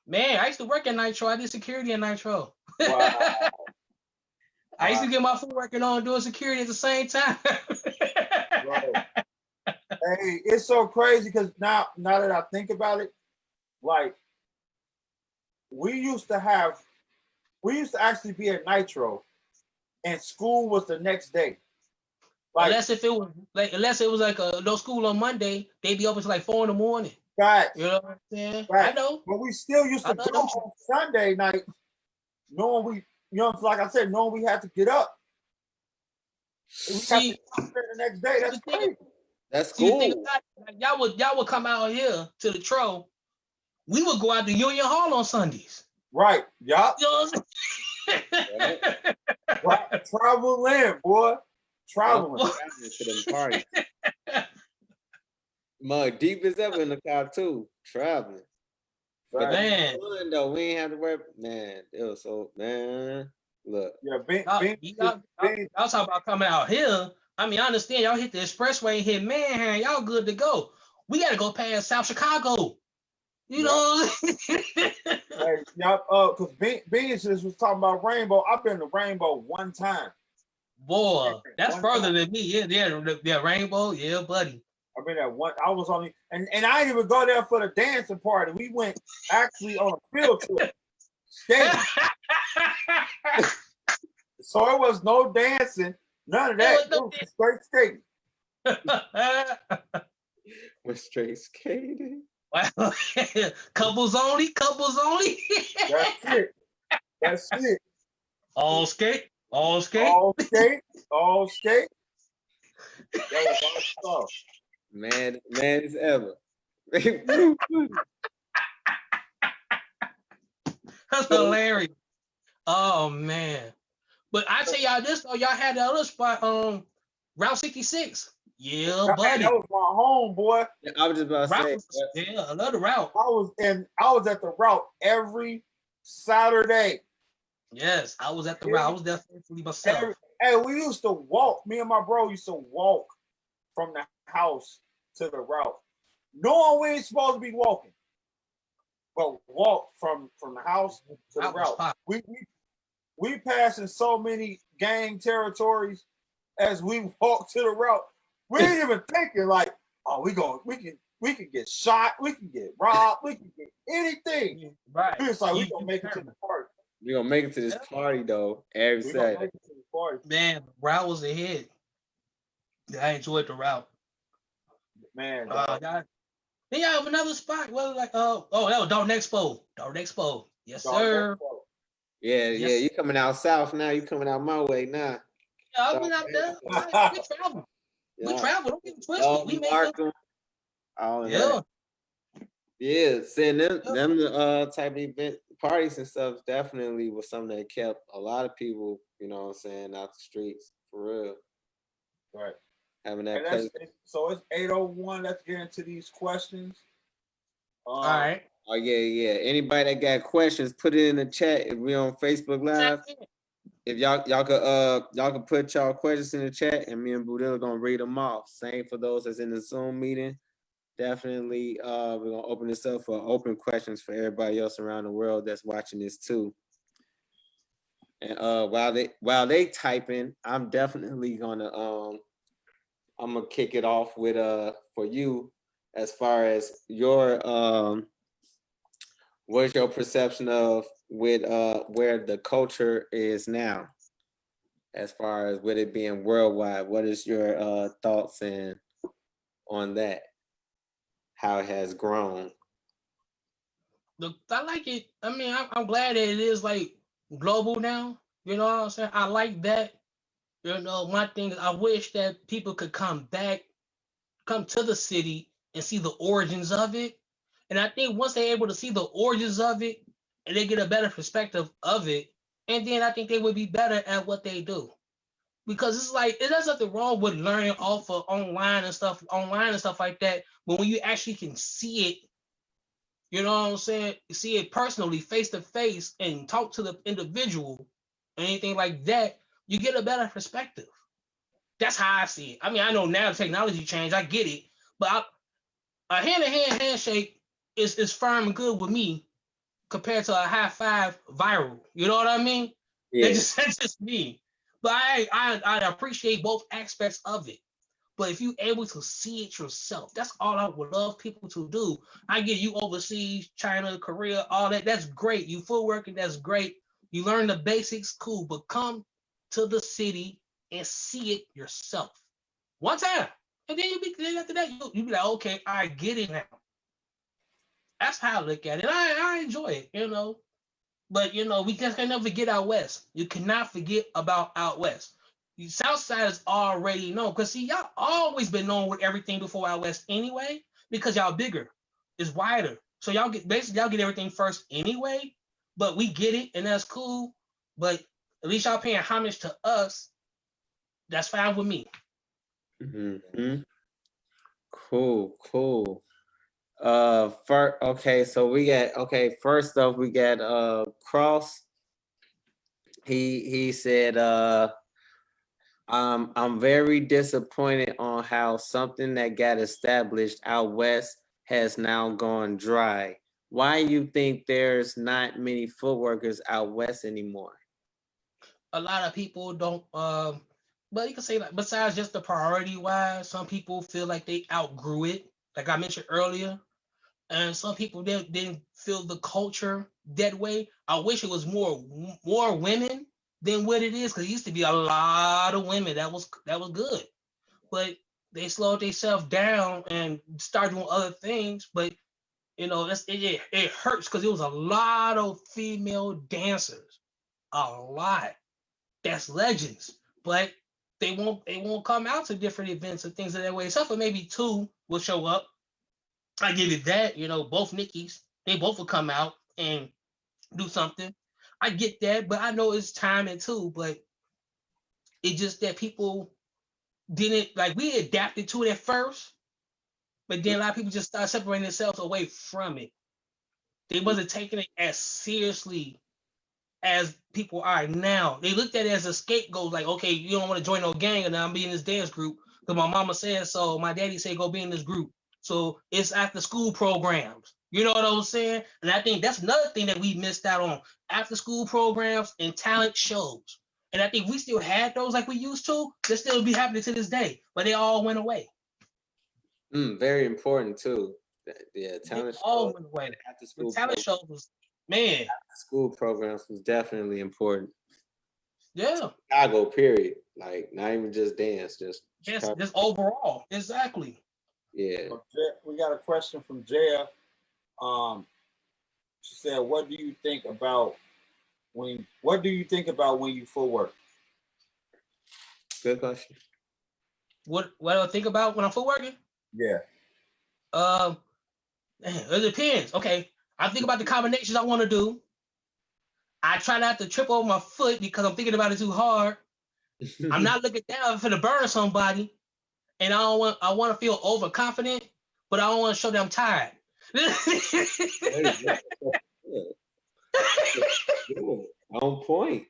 Man, I used to work in Nitro. I did security in Nitro. Wow. I used to get my foot working on doing security at the same time. Hey, it's so crazy because now that I think about it, like we used to actually be at Nitro, and school was the next day. Like, unless it was like no school on Monday, they'd be open till like 4 a.m. Right. You know what I'm saying? Right. I know. But we still used to go on Sunday night, knowing like I said, knowing we had to get up. We had to come the next day. That's crazy. That's cool. Y'all would come out here to the Tro. We would go out to Union Hall on Sundays. Right. Yup. You know what I'm saying? Right. Traveling, boy. Traveling to them parties. Mug deep as ever in the car too. Traveling. But man, fun though. We ain't have to worry. Man, it was so Look. Yeah, y'all talking about coming out here. I mean, I understand y'all hit the expressway and hit Manhattan. Y'all good to go. We got to go past South Chicago. You know? Hey, y'all, because Beans was talking about Rainbow. I've been to Rainbow one time. Boy, that's further than me. Yeah, Rainbow. Yeah, buddy. I've been at one. I was only, and I didn't even go there for the dancing party. We went actually on a field trip. Skating. So it was no dancing, none of that. It was straight skating. We're straight skating. Couples only. That's it. All skate. That was our stuff. Man as ever. That's hilarious. Oh man. But I tell y'all this though, y'all had the other spot on Route 66. Yeah, buddy. That was my home, boy. I was just about to say. Yeah, another route. I was at the route every Saturday. Yes, I was at the route. I was there faithfully myself. We used to walk. Me and my bro used to walk from the house to the route. Knowing we ain't supposed to be walking. But walk from the house to the route. We passing so many gang territories as we walk to the route. We ain't even thinking like, oh, we can get shot, we can get robbed, we can get anything. Right. It's like we gonna make it to the party. We gonna make it to this party though every Saturday. Man, the route was ahead. I enjoyed the route. Man, then y'all have another spot. Well, like that was Dalton Expo. Yes, sir. Yeah, you coming out south now. You coming out my way now. Yeah, I've been out there. We travel. We travel. Don't get it twisted. We make it. Yeah. Yeah, seeing them type of event parties and stuff definitely was something that kept a lot of people, you know what I'm saying, out the streets for real. Right. Having that so it's 8:01. Let's get into these questions. All right. Oh yeah. Anybody that got questions, put it in the chat. If we on Facebook Live, if y'all could put y'all questions in the chat, and me and Budilla gonna read them off. Same for those that's in the Zoom meeting. definitely we're gonna open this up for open questions for everybody else around the world that's watching this too. And while they typing, I'm definitely gonna I'm gonna kick it off with for you as far as your what's your perception of with where the culture is now, as far as with it being worldwide. What is your thoughts and on that? How it has grown? Look, I like it. I mean, I'm glad that it is like global now. You know what I'm saying? I like that. You know, my thing is I wish that people could come to the city and see the origins of it. And I think once they're able to see the origins of it and they get a better perspective of it, and then I think they would be better at what they do. Because it's like there's nothing wrong with learning off of online and stuff like that. But when you actually can see it, you know what I'm saying? See it personally, face to face, and talk to the individual, anything like that, you get a better perspective. That's how I see it. I mean, I know now the technology changed, I get it, but a hand-to-hand handshake is firm and good with me compared to a high five viral. You know what I mean? Yeah. That's just me. But I appreciate both aspects of it. But if you're able to see it yourself, that's all I would love people to do. I get you overseas, China, Korea, all that. That's great. You footworking, that's great. You learn the basics, cool. But come to the city and see it yourself one time, and then after that you be like, okay, I get it now. That's how I look at it. I enjoy it, you know. But you know, we just can never forget out west. You cannot forget about out west. The South Side is already known because see, y'all always been known with everything before out west anyway, because y'all bigger, it's wider. So y'all get everything first anyway. But we get it, and that's cool. But at least y'all paying homage to us. That's fine with me. Mm-hmm. Cool. First off, we got Cross. He said I'm very disappointed on how something that got established out west has now gone dry. Why you think there's not many footworkers out west anymore? A lot of people don't but you can say like besides just the priority wise, some people feel like they outgrew it, like I mentioned earlier. And some people didn't feel the culture that way. I wish it was more women than what it is, because it used to be a lot of women that was good. But they slowed themselves down and started doing other things. But you know, it hurts because it was a lot of female dancers. A lot. That's legends. But they won't come out to different events and things of that way. Except for maybe two will show up. I give it that, you know, both Nickies, they both will come out and do something. I get that, but I know it's timing too. But it's just that people didn't like we adapted to it at first, but then a lot of people just started separating themselves away from it. They wasn't taking it as seriously as people are now. They looked at it as a scapegoat, like, okay, you don't want to join no gang, and I'm be in this dance group because my mama said so. My daddy said go be in this group. So it's after school programs. You know what I'm saying? And I think that's another thing that we missed out on. After school programs and talent shows. And I think we still had those like we used to. They still be happening to this day, but they all went away. Very important too. Yeah, talent shows. All went away. After school talent shows was, man. After school programs was definitely important. Yeah. Chicago, period. Like not even just dance, just overall. Exactly. Yeah. We got a question from Jaya. She said, "What do you think about when you footwork?" Good question. What do I think about when I'm footworking? Yeah. It depends. Okay, I think about the combinations I want to do. I try not to trip over my foot because I'm thinking about it too hard. I'm not looking down for to burn somebody. And I want to feel overconfident, but I don't want to show that I'm tired. On point.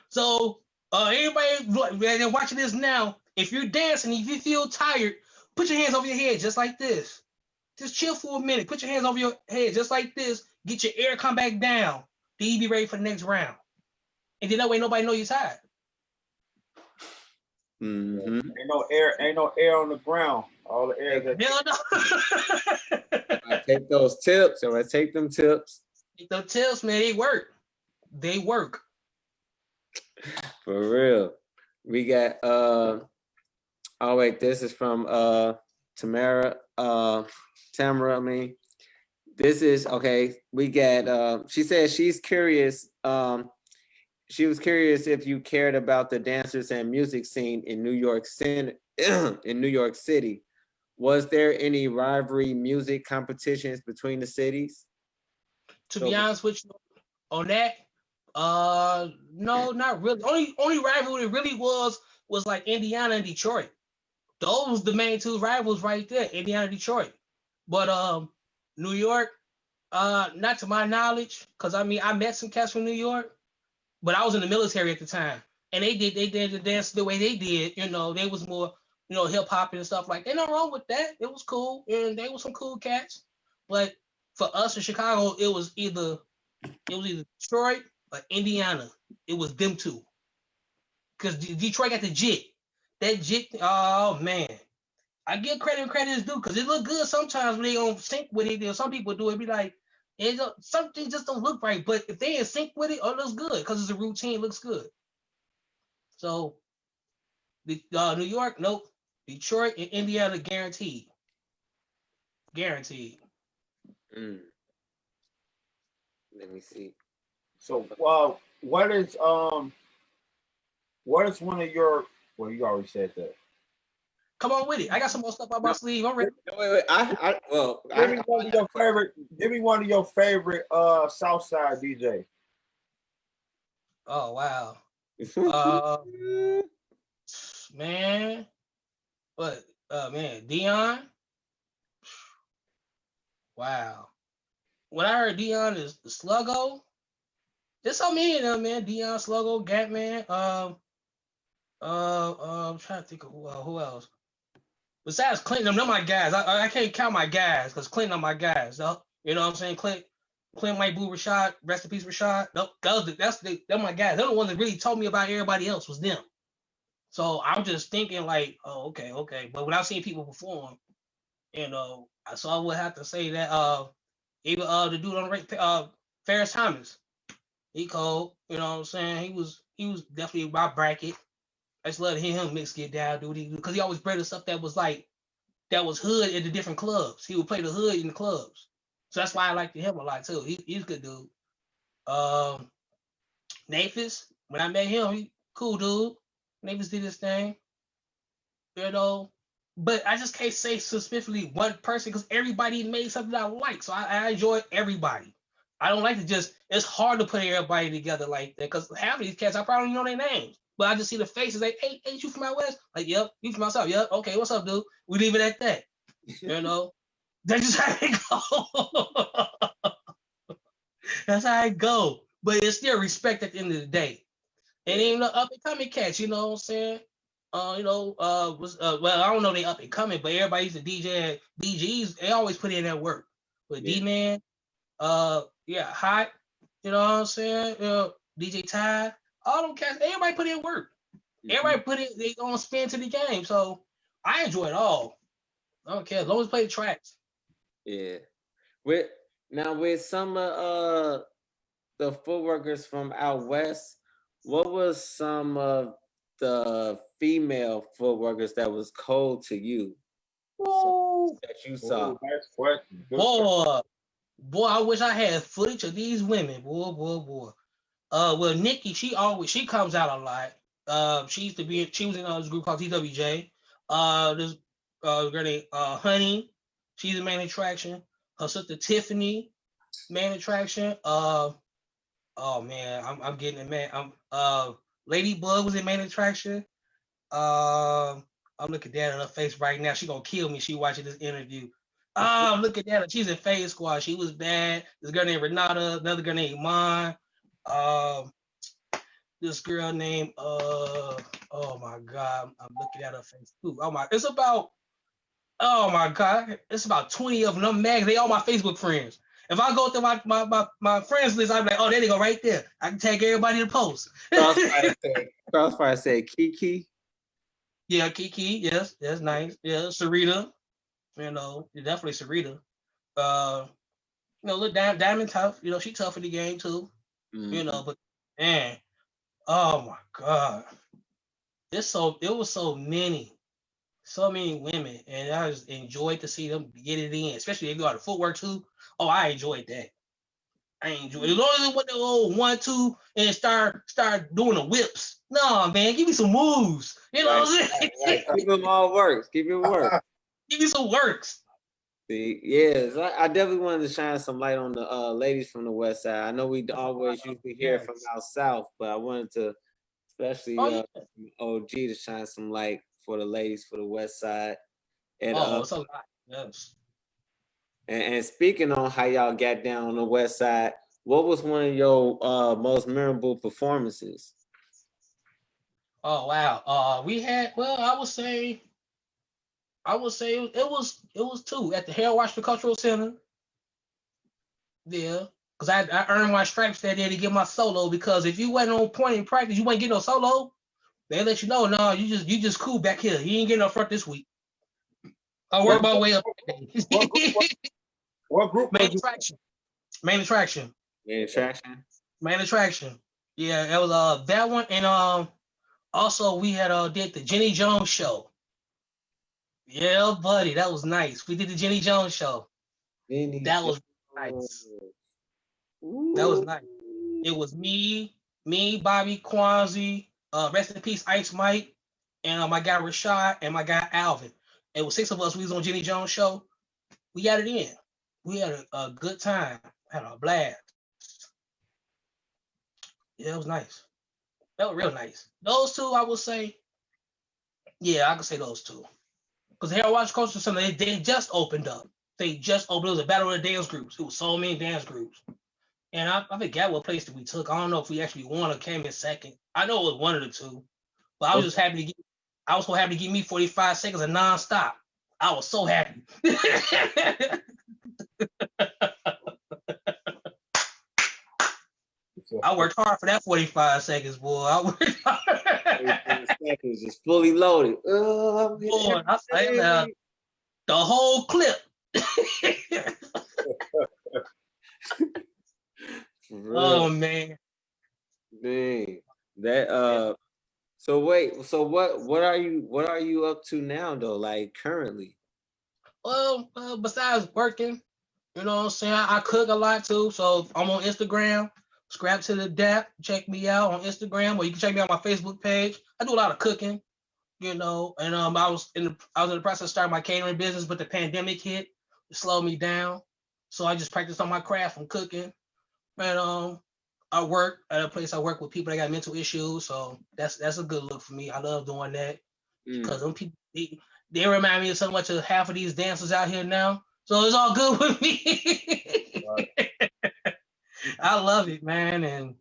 So, anybody watching this now, if you're dancing, if you feel tired, put your hands over your head just like this. Just chill for a minute. Put your hands over your head just like this. Get your air, come back down. Then you be ready for the next round. And then that way nobody know you're tired. Mm-hmm. Ain't no air on the ground. All the air that I take those tips, or I take them tips. Take them tips, man. They work. They work. For real. We got oh wait, this is from Tamara, I mean. This is okay. We got she said she's curious. She was curious if you cared about the dancers and music scene in New York City. In New York City, was there any rivalry music competitions between the cities? To be honest with you, on that, no, not really. Only rivalry really was like Indiana and Detroit. Those the main two rivals right there, Indiana and Detroit. But New York, not to my knowledge, because I mean I met some cats from New York. But I was in the military at the time, and they did the dance the way they did. You know, they was more, you know, hip hop and stuff like that. Ain't nothing wrong with that. It was cool, and they were some cool cats. But for us in Chicago, it was either Detroit or Indiana. It was them two. Because Detroit got the jit. That jit, oh man. I give credit is due because it look good sometimes when they don't sync with it. Some people do it, be like, something just don't look right. But if they in sync with it, it looks good because it's a routine, it looks good. So, New York, nope. Detroit and Indiana, guaranteed. Guaranteed. Let me see. So, what is one of your? Well, you already said that. Come on with it. I got some more stuff up my sleeve. I'm ready. Wait. Give me one of your favorite. Give me one of your favorite Southside DJ. Oh wow. Man. What? Man, Dion. Wow. When I heard Dion is the Sluggo, there's so many of them, man. Dion, Sluggo, Gatman. I'm trying to think of who else. Besides Clinton, they're my guys. I can't count my guys because Clinton are my guys. Though. You know what I'm saying? Clint might boo Rashad. Rest in peace, Rashad. Nope, they're my guys. They're the ones that really told me about everybody else was them. So I'm just thinking like, oh, okay. But when I've seen people perform, you know, so I would have to say that even the dude on the Ferris Thomas, he cold. You know what I'm saying? He was definitely my bracket. I just love to hear him mix get down, do what he do, because he always bred us stuff that was hood in the different clubs. He would play the hood in the clubs. So that's why I liked him a lot too. He's a good dude. Naphis, when I met him, he cool dude. Naphis did his thing. You know, but I just can't say specifically one person because everybody made something I like. So I enjoy everybody. I don't like to it's hard to put everybody together like that because half of these cats I probably don't know their names. But I just see the faces like, hey, ain't you from out west? Like, yep, you from out south. Yep, okay, what's up, dude? We leave it at that. You know? That's just how it go. That's how it go. But it's still respect at the end of the day. And even the up and coming cats, you know what I'm saying? I don't know they up and coming, but everybody used to DJ at DGs, they always put in that work. But D-Man, Hot, you know what I'm saying? DJ Ty. All them cats, everybody put in work. Everybody put in their own spin to the game. So I enjoy it all. I don't care as long as play the tracks. Yeah. With some of the footworkers from out west, what was some of the female footworkers that was cold to you? That you saw? Nice question. Boy, I wish I had footage of these women. Boy. Well, Nikki, she comes out a lot. She was in this group called TWJ. This girl named Honey, she's the main attraction. Her sister Tiffany, main attraction. Oh man, I'm getting it, man. Ladybug was the main attraction. I'm looking down at her face right now. She gonna kill me. She watching this interview. I'm looking at her. She's in Phase Squad. She was bad. This girl named Renata. Another girl named Mon. This girl named oh my god, I'm looking at her face too. Oh my, it's about Oh my God, it's about 20 of them. I'm mad. They all my Facebook friends. If I go through my friends list, I'm like, oh, there they go right there. I can tag everybody in the post. Crossfire said Kiki. Yeah, Kiki. Yes, that's nice. Yeah, Sarita. Definitely Sarita. Look, Diamond tough. She tough for the game too. Mm-hmm. But man, oh my God, it was so many women, and I just enjoyed to see them get it in, especially if you got the footwork too. Oh, I enjoyed that. I enjoyed it. As long as it went the old 1-2 and start doing the whips. No, man, give me some moves. You know what I'm saying? Right. Keep them all works. Keep it work. Give me some works. See, yes, I definitely wanted to shine some light on the ladies from the West Side. I know we always usually hear from out south, but I wanted to, especially OG, to shine some light for the ladies for the West Side. And it's a lot. Yes. And speaking on how y'all got down on the West Side, what was one of your most memorable performances? Oh wow. We had, well, I would say it was two at the Harold Washington Cultural Center. Yeah, because I earned my stripes that day to get my solo, because if you wasn't on point in practice, you wouldn't get no solo. They let you know, no, you just cool back here. You ain't getting up front this week. I work my way up. What group? Main attraction. Main attraction. Yeah, it was that one, and also we had did the Jenny Jones show. Yeah, buddy, that was nice. We did the Jenny Jones show. That was nice. Ooh. That was nice. It was me, Bobby, Kwanzi, rest in peace, Ice Mike, and my guy Rashad and my guy Alvin. It was 6 of us. We was on Jenny Jones show. We got it in. We had a good time. Had a blast. Yeah, it was nice. That was real nice. Those two, I would say. Yeah, I could say those two. Because the Harold Washington Cultural Center, they just opened up. It was a battle of the dance groups. It was so many dance groups. And I forgot what place that we took. I don't know if we actually won or came in second. I know it was one of the two. But I was just happy to give me 45 seconds of nonstop. I was so happy. I worked hard for that 45 seconds, boy. I worked hard. 45 seconds just fully loaded. Boy, I say that. The whole clip. Oh man. Dang. That so what are you up to now though, like currently? Well, besides working, you know what I'm saying, I cook a lot too, so I'm on Instagram, Scrap to the Dap. Check me out on Instagram, or you can check me out on my Facebook page. I do a lot of cooking, and I was in the process of starting my catering business, but the pandemic hit, it slowed me down. So I just practiced on my craft from cooking. And I work at a place. I work with people that got mental issues, so that's a good look for me. I love doing that because them people they remind me of so much of half of these dancers out here now. So it's all good with me. Right. I love it, man, and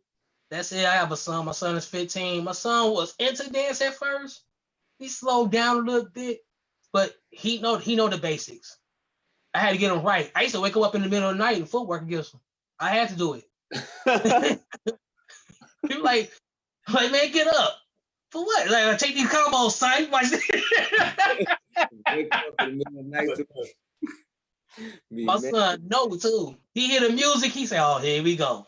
that's it. I have a son. My son is 15. My son was into dance at first. He slowed down a little bit, but he know the basics. I had to get him right. I used to wake him up in the middle of the night and footwork against him. I had to do it. He was like, man, get up. For what? Like, I take these combos, son. Watch this. My son know too. He hear the music, he say, oh, here we go.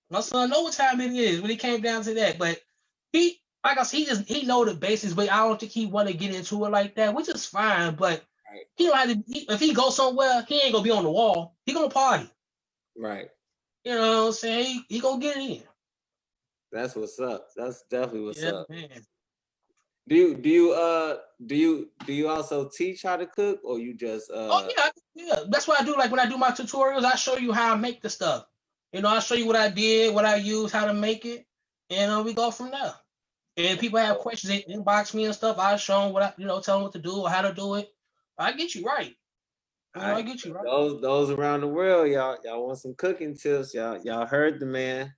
My son know what time it is when it came down to that. But he, like I said, he know the basics, but I don't think he want to get into it like that, which is fine. But he don't have to. If he goes somewhere, he ain't gonna be on the wall. He gonna party. Right. You know what I'm saying? He gonna get it in. That's what's up. That's definitely what's up. Man. Do you also teach how to cook, or you just Oh yeah. That's what I do. Like when I do my tutorials, I show you how I make the stuff. I show you what I did, what I use, how to make it, and we go from there. And if people have questions, they inbox me and stuff. I show them what tell them what to do or how to do it. I get you right. I get you right. Those around the world, y'all want some cooking tips? Y'all heard the man.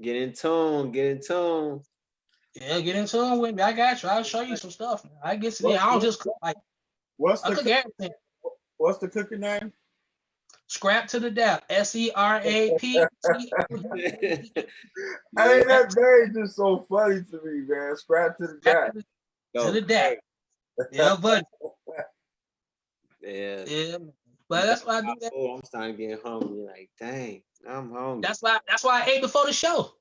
Get in tune. Yeah, get in tune with me. I got you. I'll show you some stuff. I get to I don't just cook like What's I cook everything. What's the cooking name? Scrap to the Death. SERAPT. Hey, that name just so funny to me, man. Scrap to the Death. To the Death. Yeah, but yeah. But that's why I do that. I'm starting to get hungry. Like, dang, I'm hungry. That's why I ate before the show.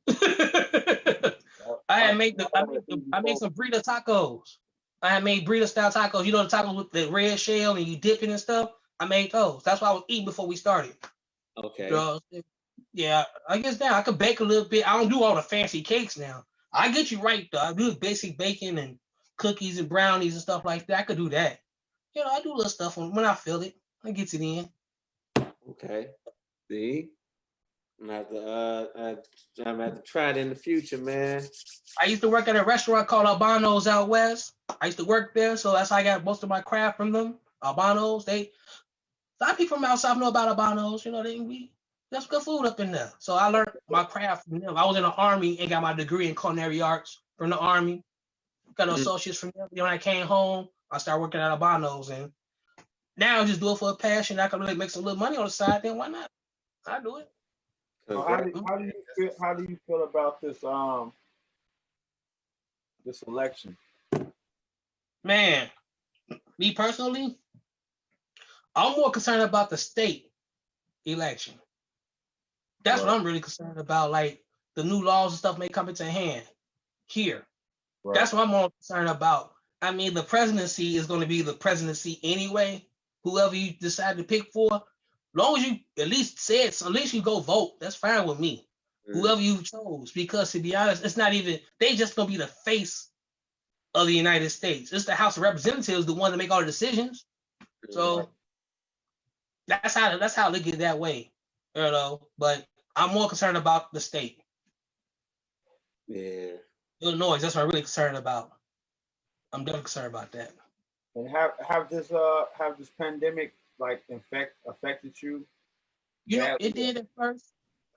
I made some burrito tacos. I had made burrito style tacos. You know the tacos with the red shell and you dip it and stuff. I made those. That's what I was eating before we started. Okay. So, yeah, I guess now I could bake a little bit. I don't do all the fancy cakes now. I get you right though. I do basic baking and cookies and brownies and stuff like that. I could do that. You know, I do little stuff when I feel it. I get it in. Okay. See? I'm gonna have to try it in the future, man. I used to work at a restaurant called Albano's out west. I used to work there, so that's how I got most of my craft from them. Albano's, a lot of people from out south know about Albano's. You know, that's good food up in there. So I learned my craft from them. I was in the Army and got my degree in culinary arts from the Army. Got associates from them. When I came home, I started working at Albano's, and now I just do it for a passion. I can really make some little money on the side. Then why not? I do it. So how do you feel about this this election? Man, me personally, I'm more concerned about the state election. That's what I'm really concerned about. Like the new laws and stuff may come into hand here. Right. That's what I'm more concerned about. I mean, the presidency is going to be the presidency anyway. Whoever you decide to pick for, long as you at least you go vote. That's fine with me. Whoever you chose, because to be honest, it's not even, they just gonna be the face of the United States. It's the House of Representatives, the one to make all the decisions. So that's how they get that way, you know. But I'm more concerned about the state. Yeah. Illinois, that's what I'm really concerned about. I'm definitely concerned about that. And have this pandemic like affected you? You know, it did at first.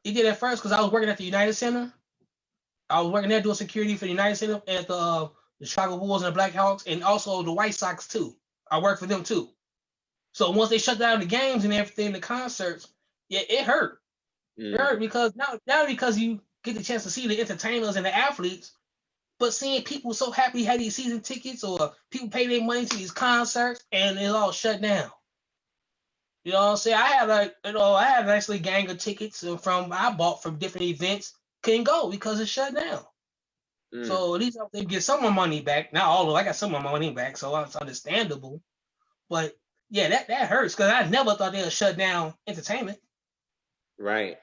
It did at first because I was working at the United Center. I was working there doing security for the United Center at the Chicago Bulls and the Blackhawks, and also the White Sox too. I worked for them too. So once they shut down the games and everything, the concerts, yeah, it hurt. It hurt because not because you get the chance to see the entertainers and the athletes, but seeing people so happy had these season tickets or people pay their money to these concerts and it's all shut down. You know what I'm saying? I had a nice little gang of tickets I bought from different events. Couldn't go because it's shut down. So at least they get some of my money back. Not all of it. I got some of my money back, so it's understandable. But yeah, that hurts because I never thought they would shut down entertainment. Right.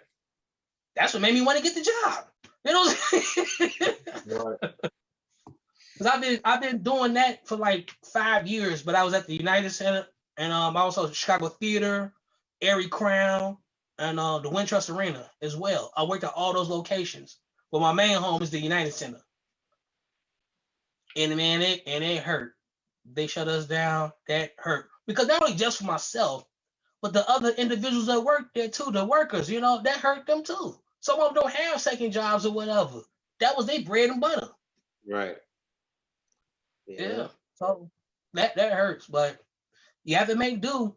That's what made me want to get the job. You know what I'm saying? Right. Because I've been doing that for like 5 years, but I was at the United Center. And I also Chicago Theater, Erie Crown, and the Wintrust Arena as well. I worked at all those locations, but my main home is the United Center. And man, it hurt. They shut us down. That hurt because not only just for myself, but the other individuals that work there too, the workers. You know, that hurt them too. Some of them don't have second jobs or whatever. That was their bread and butter. Right. Yeah. So that hurts, but. You have to make do.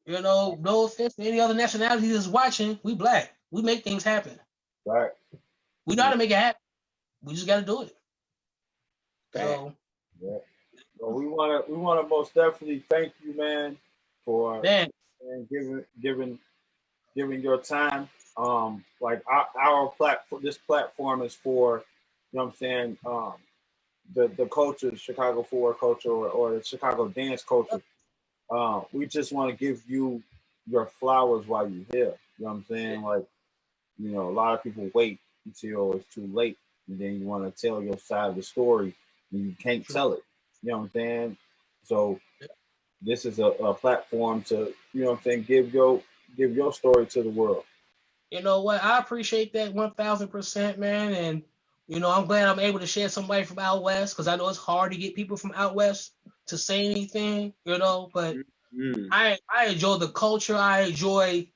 You know, no offense to any other nationalities that's watching. We Black. We make things happen. Right. We know how to make it happen. We just got to do it. So. Yeah. Well, we wanna most definitely thank you, man, for giving your time. Like our platform. This platform is for, you know what I'm saying, the culture, the Chicago forward culture, or the Chicago dance culture. We just want to give you your flowers while you're here. You know what I'm saying? Like, you know, a lot of people wait until it's too late, and then you want to tell your side of the story, and you can't tell it. You know what I'm saying? So this is a platform to, you know what I'm saying, give your story to the world. You know what? I appreciate that 1,000%, man. And, you know, I'm glad I'm able to share somebody from out west because I know it's hard to get people from out west to say anything, you know, but I enjoy the culture. I enjoy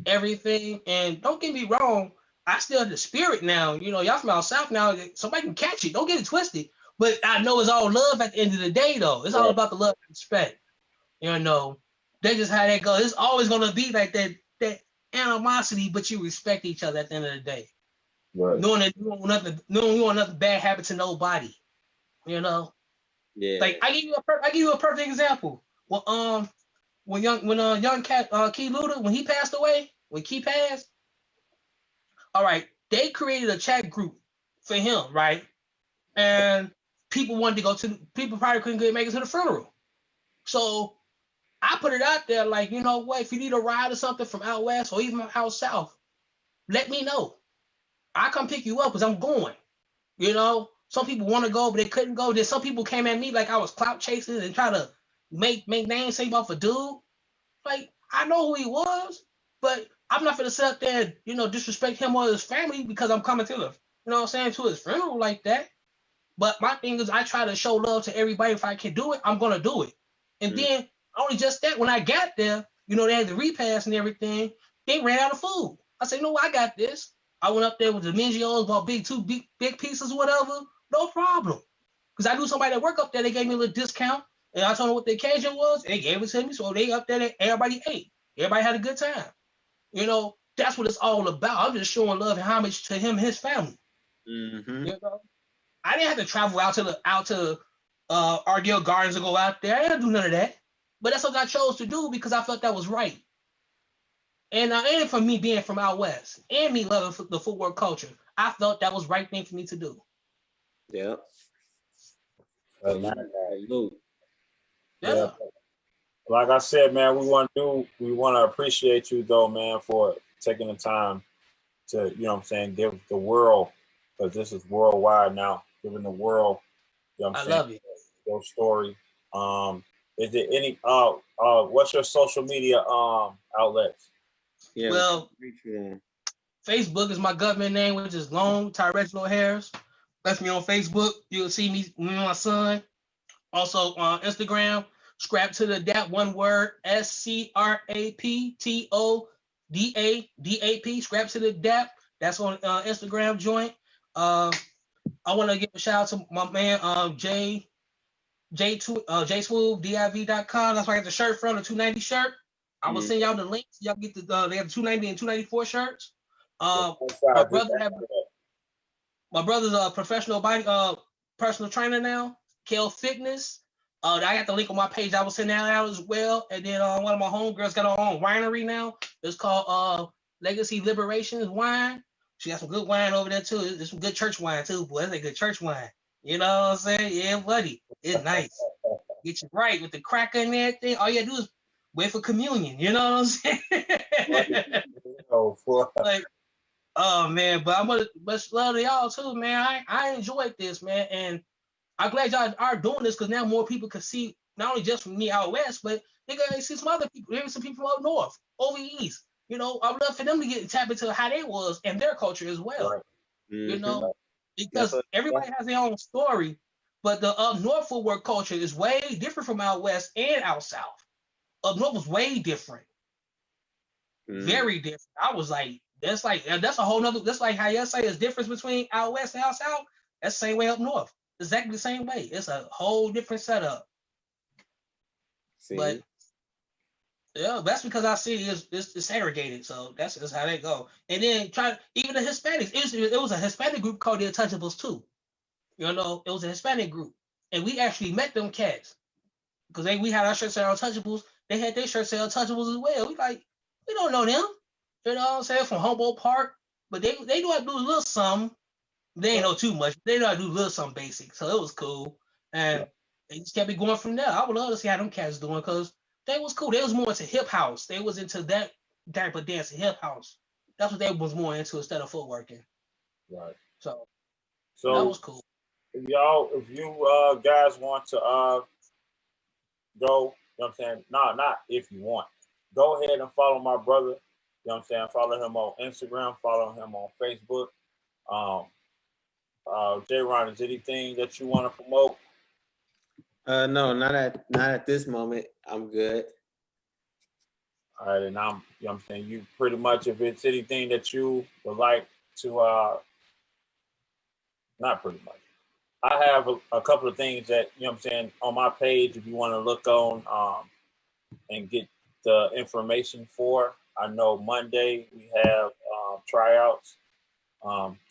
everything. And don't get me wrong, I still have the spirit now. You know, y'all from out south now, somebody can catch it. Don't get it twisted. But I know it's all love at the end of the day, though. It's all about the love and respect. You know, that's just how that goes. It's always gonna be like that animosity, but you respect each other at the end of the day. Right. Knowing that you want nothing bad happen to nobody. You know? Yeah. Like I give you a perfect example. Well, when young cat Key Luda, when he passed away, when Key passed, all right, they created a chat group for him, right? And people wanted to people probably couldn't make it to the funeral. So I put it out there like, you know what, if you need a ride or something from out west or even out south, let me know. I come pick you up because I'm going. You know, some people want to go, but they couldn't go. Then some people came at me like I was clout chasing and try to make names off a dude. Like, I know who he was, but I'm not gonna sit up there and, you know, disrespect him or his family because I'm coming to the, you know what I'm saying, to his funeral like that. But my thing is I try to show love to everybody. If I can do it, I'm gonna do it. And then only just that, when I got there, you know, they had the repast and everything, they ran out of food. I said, no, I got this. I went up there with the Mingios, bought two big pieces, whatever. No problem. Because I knew somebody that worked up there, they gave me a little discount. And I told them what the occasion was, and they gave it to me. So they up there, everybody ate. Everybody had a good time. You know, that's what it's all about. I'm just showing love and homage to him and his family. Mm-hmm. You know? I didn't have to travel out to Argyle Gardens to go out there. I didn't do none of that. But that's what I chose to do because I felt that was right. And for me being from out west and me loving the footwork culture, I felt that was the right thing for me to do. Yeah. Yeah. Like I said, man, we want to appreciate you though, man, for taking the time to, you know what I'm saying, give the world, because this is worldwide now, giving the world, you know what I'm saying, love you. Your story. Is there any what's your social media outlets? Yeah. Well, Facebook is my government name, which is long Tyrreggianald Harris. That's me on Facebook. You'll see me and my son. Also on Instagram, scrap to the DAP, one word, SCRAPTODADAP, scrap to the DAP. That's on Instagram joint. I want to give a shout out to my man JSwoob.div.com. That's where I got the shirt from, the 290 shirt. I will send y'all the links. Y'all get they have the 290 and 294 shirts. My brother's a professional personal trainer now, Kale Fitness. I got the link on my page. I will send that out as well. And then one of my homegirls got her own winery now. It's called Legacy Liberations Wine. She got some good wine over there too. There's some good church wine too, boy. That's a good church wine. You know what I'm saying? Yeah, buddy. It's nice. Get you right with the cracker and everything. All you gotta do is wait for communion. You know what I'm saying? Like, oh man, but I'm much love to y'all too, man. I enjoyed this, man, and I'm glad y'all are doing this because now more people can see not only just from me out west, but they gonna see some other people, maybe some people from up north, over east. You know, I would love for them to get tap into how they was and their culture as well. Right. You know, because everybody has their own story, but the up north footwork culture is way different from out west and out south. Up north was way different, very different. I was like, that's a whole nother. That's like how y'all say there's difference between out west and out south. That's the same way up north. Exactly the same way. It's a whole different setup. See? But yeah, that's because our city is segregated. So that's how they go. And then even the Hispanics. It was a Hispanic group called the Untouchables too. You know, it was a Hispanic group, and we actually met them cats because we had our shirts say Untouchables. They had their shirts say Untouchables as well. We don't know them. You know what I'm saying, from Humboldt Park, but they know how to do a little something. They ain't know too much. They know how to do a little something basic, so it was cool. And they just kept me going from there. I would love to see how them cats doing because they was cool. They was more into hip house. They was into that type of dance, hip house. That's what they was more into instead of footworking. Right. So that was cool. If you guys want to go, you know what I'm saying? Not if you want. Go ahead and follow my brother. You know what I'm saying? Follow him on Instagram, follow him on Facebook. J-Ron, is anything that you want to promote? No, not at this moment. I'm good. All right, and you know what I'm saying, you pretty much, if it's anything that you would like to not pretty much. I have a couple of things that, you know what I'm saying, on my page if you want to look on. and get the information for. I know Monday we have tryouts,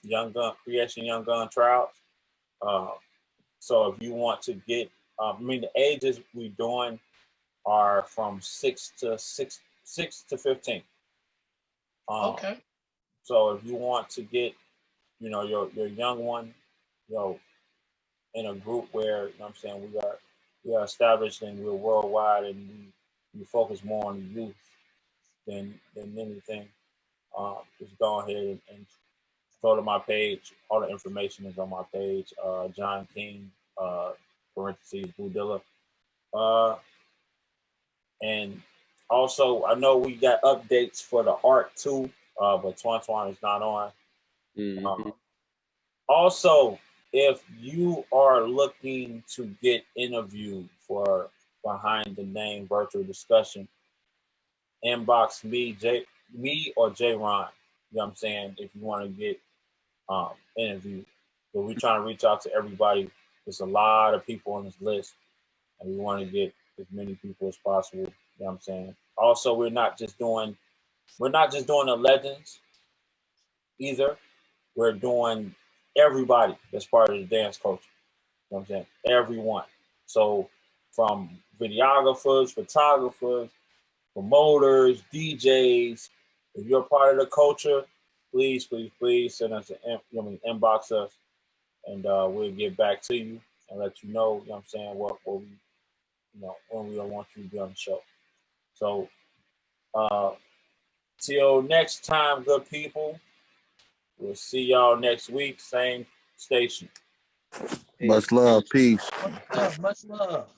young gun tryouts. So if you want to get, the ages we doing are from 6 to 15. Okay. So if you want to get, your young one, in a group where, what I'm saying, we are established and we're worldwide, and we focus more on the youth than anything. Just go ahead and go to my page. All the information is on my page. John King, parentheses, Budilla. And also, I know we got updates for the art too, but Twan is not on. Mm-hmm. Also, if you are looking to get interviewed for Behind the Name virtual discussion, inbox me or J Ron. You know what I'm saying? If you want to get interviewed, but we're trying to reach out to everybody. There's a lot of people on this list, and we want to get as many people as possible. You know what I'm saying? Also, we're not just doing the legends either. We're doing everybody that's part of the dance culture. You know what I'm saying? Everyone. So from videographers, photographers, promoters, DJs, if you're part of the culture, please send us inbox us, and we'll get back to you and let you know what I'm saying, what we, when we want you to be on the show. So till next time, good people. We'll see y'all next week, same station. Much love. Peace. Much love.